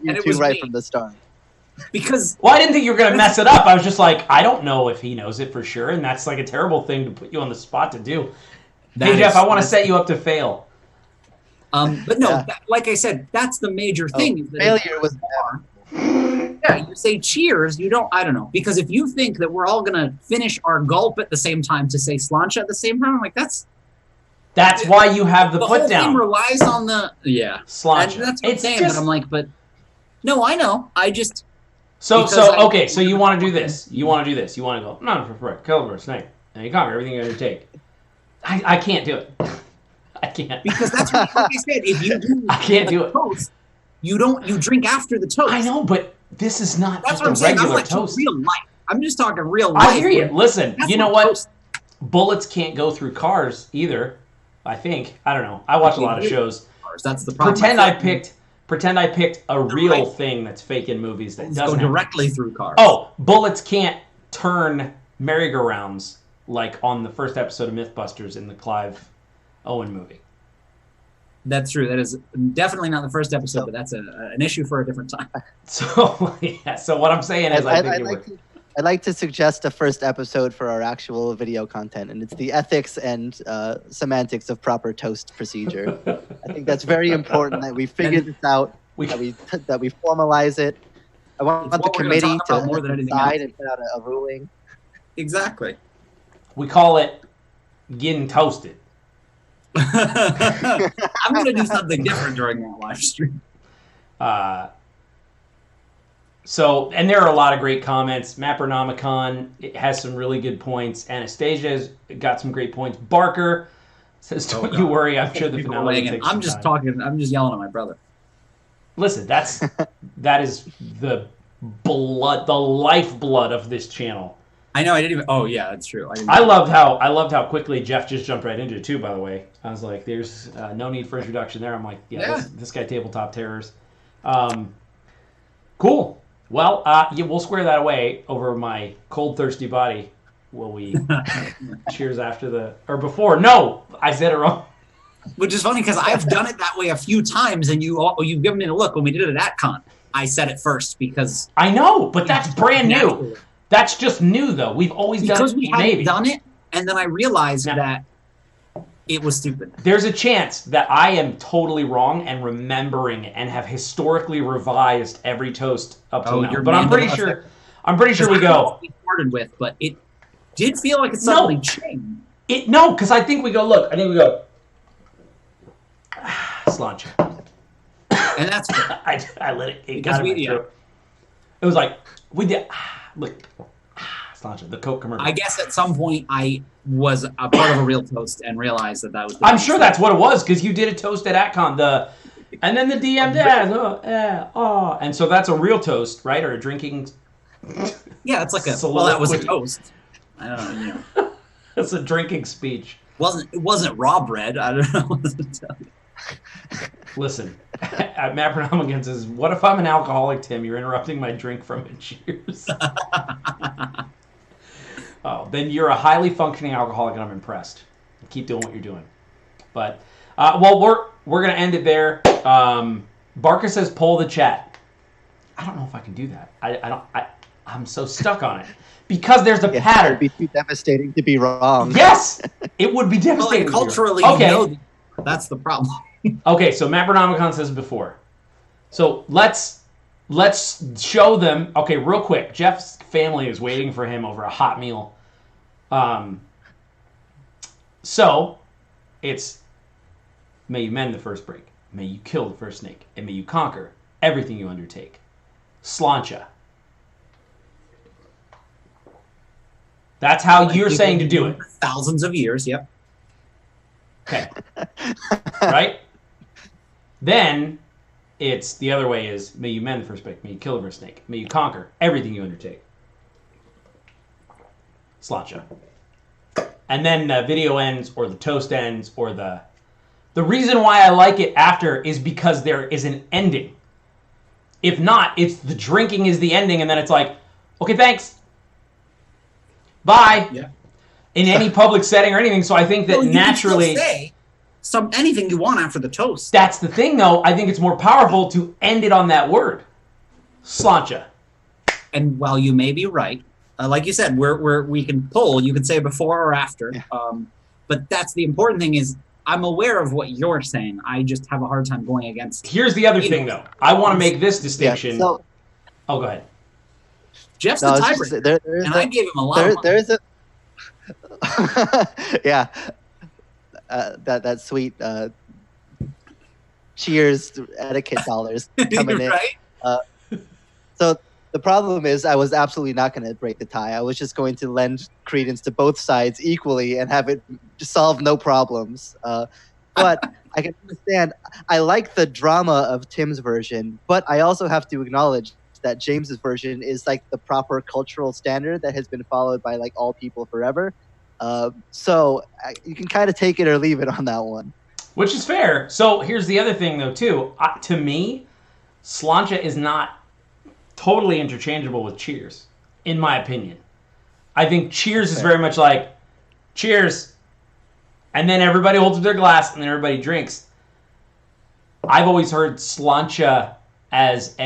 you two right from the start. Because I didn't think you were going to mess it up. I was just like, I don't know if he knows it for sure, and that's like a terrible thing to put you on the spot to do. Hey, Jeff, I want to set you up to fail. But no, like I said, that's the major thing. Failure was Yeah, you say cheers, you don't, I don't know. Because if you think that we're all going to finish our gulp at the same time to say slancha at the same time, I'm like, that's why you have the put whole down. thing relies on the, slancha. That's what I'm saying, but I'm like, but no, I know. I just. So you want to do this. You want to go, no, for kill snake. And you conquer everything you undertake. I can't do it. I can't. Because that's what like I said, if you do I can't do it. Toast, you drink after the toast. I know, but this is not that's just what I'm a saying. regular I'm like toast. real life. I'm just talking real life. I hear you. Listen, you know what? Toast. Bullets can't go through cars either. I think. I don't know. I watch a lot of shows. That's the problem. Pretend I picked a real thing that's fake in movies that doesn't go directly through cars. Oh, bullets can't turn merry-go-rounds like on the first episode of Mythbusters in the Clive Owen movie. That's true. That is definitely not the first episode, but that's an issue for a different time. So, yeah. So what I'm saying is I'd like to suggest a first episode for our actual video content, and it's the ethics and semantics of proper toast procedure. I think that's very important that we figure this out, that we formalize it. I want the committee to decide and put out a ruling. Exactly. We call it getting toasted. I'm going to do something different during that live stream. So, and there are a lot of great comments. Mappernomicon has some really good points. Anastasia's got some great points. Barker says, "Don't you worry, I'm sure the finale will take I'm just talking. I'm just yelling at my brother." Listen, that is the lifeblood of this channel. I know. I didn't even. Oh yeah, that's true. I loved how quickly Jeff just jumped right into it too. By the way, I was like, "There's no need for introduction there." I'm like, "Yeah. This guy tabletop terrors." Cool. Well, we'll square that away over my cold, thirsty body. Will we cheers after or before? No, I said it wrong. Which is funny because I've done it that way a few times, and you've given me a look when we did it at Con. I said it first because I know, but that's brand new. That's just new, though. We've always done it. Because we haven't done it, and then I realized that it was stupid. There's a chance that I am totally wrong and remembering and have historically revised every toast up to now. But I'm pretty sure we go. We started with, but it did feel like it suddenly changed. Because I think we go. Look, I think we go. Slancha. And that's good. I let it. It got it was like we did. Look. The Coke commercial. I guess at some point I was a part of a real toast and realized that was. I'm sure that's what it was because you did a toast at AtCon. And then the DM and so that's a real toast, right? Or a drinking. Yeah, it's like that was a toast. I don't know. It's a drinking speech. It wasn't raw bread. I don't know what to tell you. Listen, Matt Pernomagans says, "What if I'm an alcoholic, Tim? You're interrupting my drink from it. Cheers." Oh, then you're a highly functioning alcoholic, and I'm impressed. Keep doing what you're doing. But, we're going to end it there. Barker says, poll the chat. I don't know if I can do that. I'm so stuck on it because there's a It pattern. would be too devastating to be wrong. Yes, it would be Well, devastating. and culturally, that's the problem. Okay, so Macronomicon says before. So let's show them. Okay, real quick. Jeff's family is waiting for him over a hot meal. So it's may you mend the first break, may you kill the first snake, and may you conquer everything you undertake. Slancha. That's how you're saying to do it. Thousands of years, yep. Okay. Right? Then it's the other way is may you mend the first break, may you kill the first snake, may you conquer everything you undertake. Slancha. And then the video ends or the toast ends or the reason why I like it after is because there is an ending. If not, it's the drinking is the ending and then it's like, okay, thanks. Bye. Yeah. In any public setting or anything. So I think that naturally you can still say anything you want after the toast. That's the thing though. I think it's more powerful to end it on that word. Slancha. And while you may be right, like you said, we can pull. You can say before or after. Yeah. But that's the important thing is I'm aware of what you're saying. I just have a hard time going against. Here's the other thing though. I want to make this distinction. Yeah, so, go ahead. Jeff's the tiebreaker, and I gave him a lot of money. There's a yeah, that sweet cheers etiquette dollars coming in. Right? So the problem is I was absolutely not going to break the tie. I was just going to lend credence to both sides equally and have it solve no problems. But I can understand. I like the drama of Tim's version, but I also have to acknowledge that James's version is like the proper cultural standard that has been followed by like all people forever. So you can kind of take it or leave it on that one. Which is fair. So here's the other thing though too. To me, Slancha is not totally interchangeable with cheers, in my opinion. I think cheers is very much like cheers, and then everybody holds up their glass and then everybody drinks. I've always heard Slancha as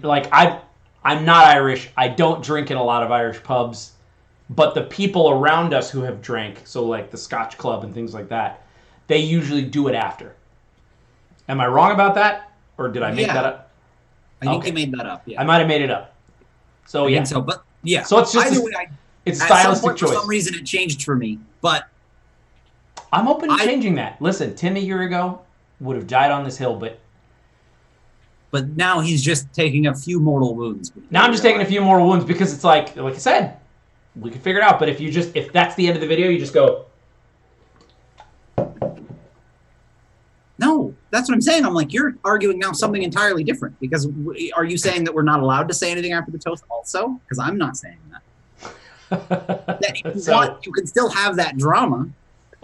like I'm not Irish. I don't drink in a lot of Irish pubs, but the people around us who have drank, so like the Scotch Club and things like that, they usually do it after. Am I wrong about that, or did I make that up? I think you made that up. Yeah, I might have made it up. So I think so, but yeah. So it's just either way, it's a stylistic choice. For some reason, it changed for me, but I'm open to changing that. Listen, Tim a year ago would have died on this hill, but now he's just taking a few mortal wounds. Now I'm just taking a few more wounds because it's like I said, we can figure it out. But if that's the end of the video, you just go. No, that's what I'm saying. I'm like, you're arguing now something entirely different. Because are you saying that we're not allowed to say anything after the toast also? Because I'm not saying that. That if you want, you can still have that drama.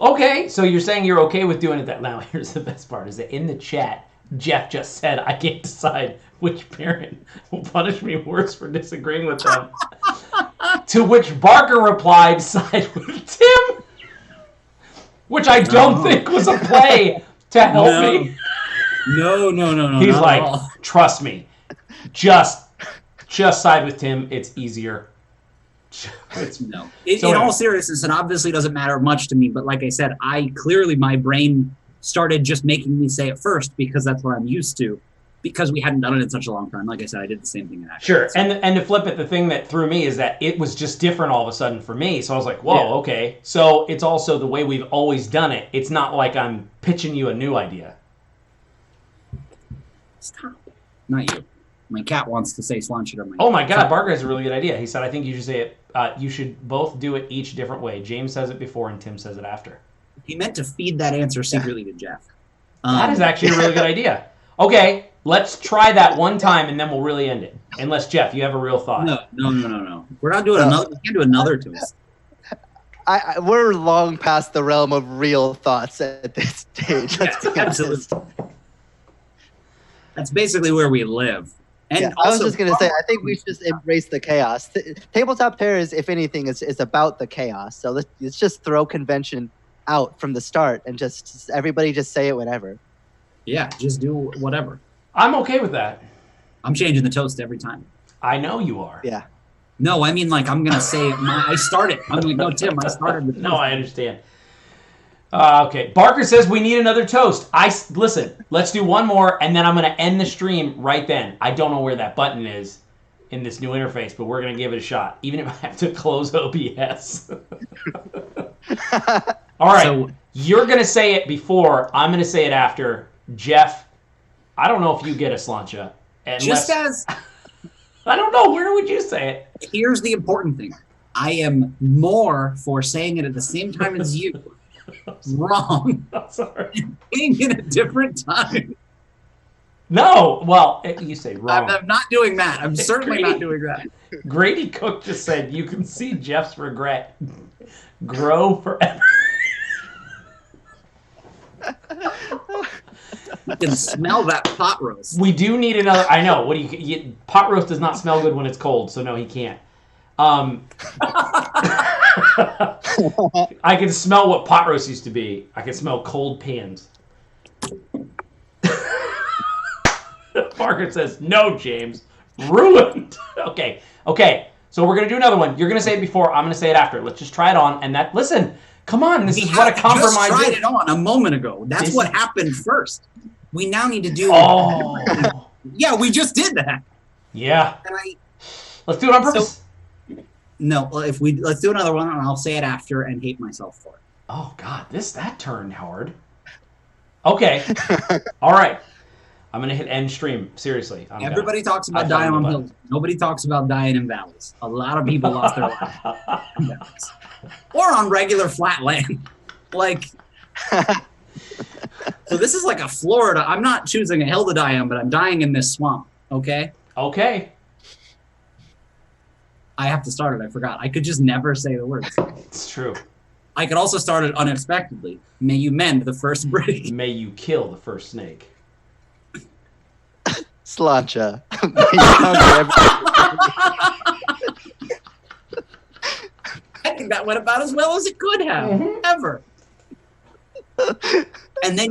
Okay, so you're saying you're okay with doing it that now. Here's the best part, is that in the chat, Jeff just said, I can't decide which parent will punish me worse for disagreeing with them. To which Barker replied, side with Tim. Which I don't think was a play to help me. No. He's like, trust me, just side with Tim. It's easier. In all seriousness, it obviously doesn't matter much to me. But like I said, my brain started just making me say it first because that's what I'm used to. Because we hadn't done it in such a long time. Like I said, I did the same thing in action. Sure, and to flip it, the thing that threw me is that it was just different all of a sudden for me. So I was like, whoa, okay. So it's also the way we've always done it. It's not like I'm pitching you a new idea. Stop. Not you. My cat wants to say Slancha to my Oh my God, Barker has a really good idea. He said, I think you should say it. You should both do it each different way. James says it before and Tim says it after. He meant to feed that answer secretly to Jeff. That is actually a really good idea. Okay, let's try that one time and then we'll really end it. Unless, Jeff, you have a real thought. No. We're not doing another. We can't do another twist. We're long past the realm of real thoughts at this stage. Absolutely. That's basically where we live. And I was just going to say, I think we should just embrace the chaos. Tabletop Terrors, if anything, is about the chaos. So let's just throw convention out from the start and just everybody just say it whenever. Yeah, just do whatever. I'm okay with that. I'm changing the toast every time. I know you are. Yeah. No, I mean like I'm gonna say I started. I'm gonna go, Tim. I started. The No, I understand. Okay, Barker says we need another toast. Listen. Let's do one more, and then I'm gonna end the stream right then. I don't know where that button is in this new interface, but we're gonna give it a shot, even if I have to close OBS. All right, So- you're gonna say it before. I'm gonna say it after. Jeff, I don't know if you get a slancha. Just as I don't know. Where would you say it? here's the important thing. I am more for saying it at the same time as you. Wrong. I'm sorry. Saying it at a different time. No. Well, you say wrong. I'm not doing that. I'm certainly not doing that. Grady Cook just said, you can see Jeff's regret grow forever. You can smell that pot roast. We do need another. I know. What do you pot roast does not smell good when it's cold, so no, he can't. I can smell what pot roast used to be. I can smell cold pans. Margaret says, no, James. Ruined. Okay. So we're going to do another one. You're going to say it before. I'm going to say it after. Let's just try it on. And listen, come on. This is what a compromise just tried is. it on a moment ago. That's what happened first. We now need to do. Oh. Yeah, we just did that. Yeah. And Let's do it on purpose. No, let's do another one, and I'll say it after and hate myself for it. Oh, God. That turned hard. Okay. All right. I'm going to hit end stream. Seriously. Everybody talks about dying on hills. Nobody talks about dying in valleys. A lot of people lost their lives in valleys. Or on regular flat land. Like, so this is like a Florida. I'm not choosing a hill to die on, but I'm dying in this swamp. Okay? Okay. I have to start it. I forgot. I could just never say the words. It's true. I could also start it unexpectedly. May you mend the first break. May you kill the first snake. Slancha. I think that went about as well as it could have, ever. And then you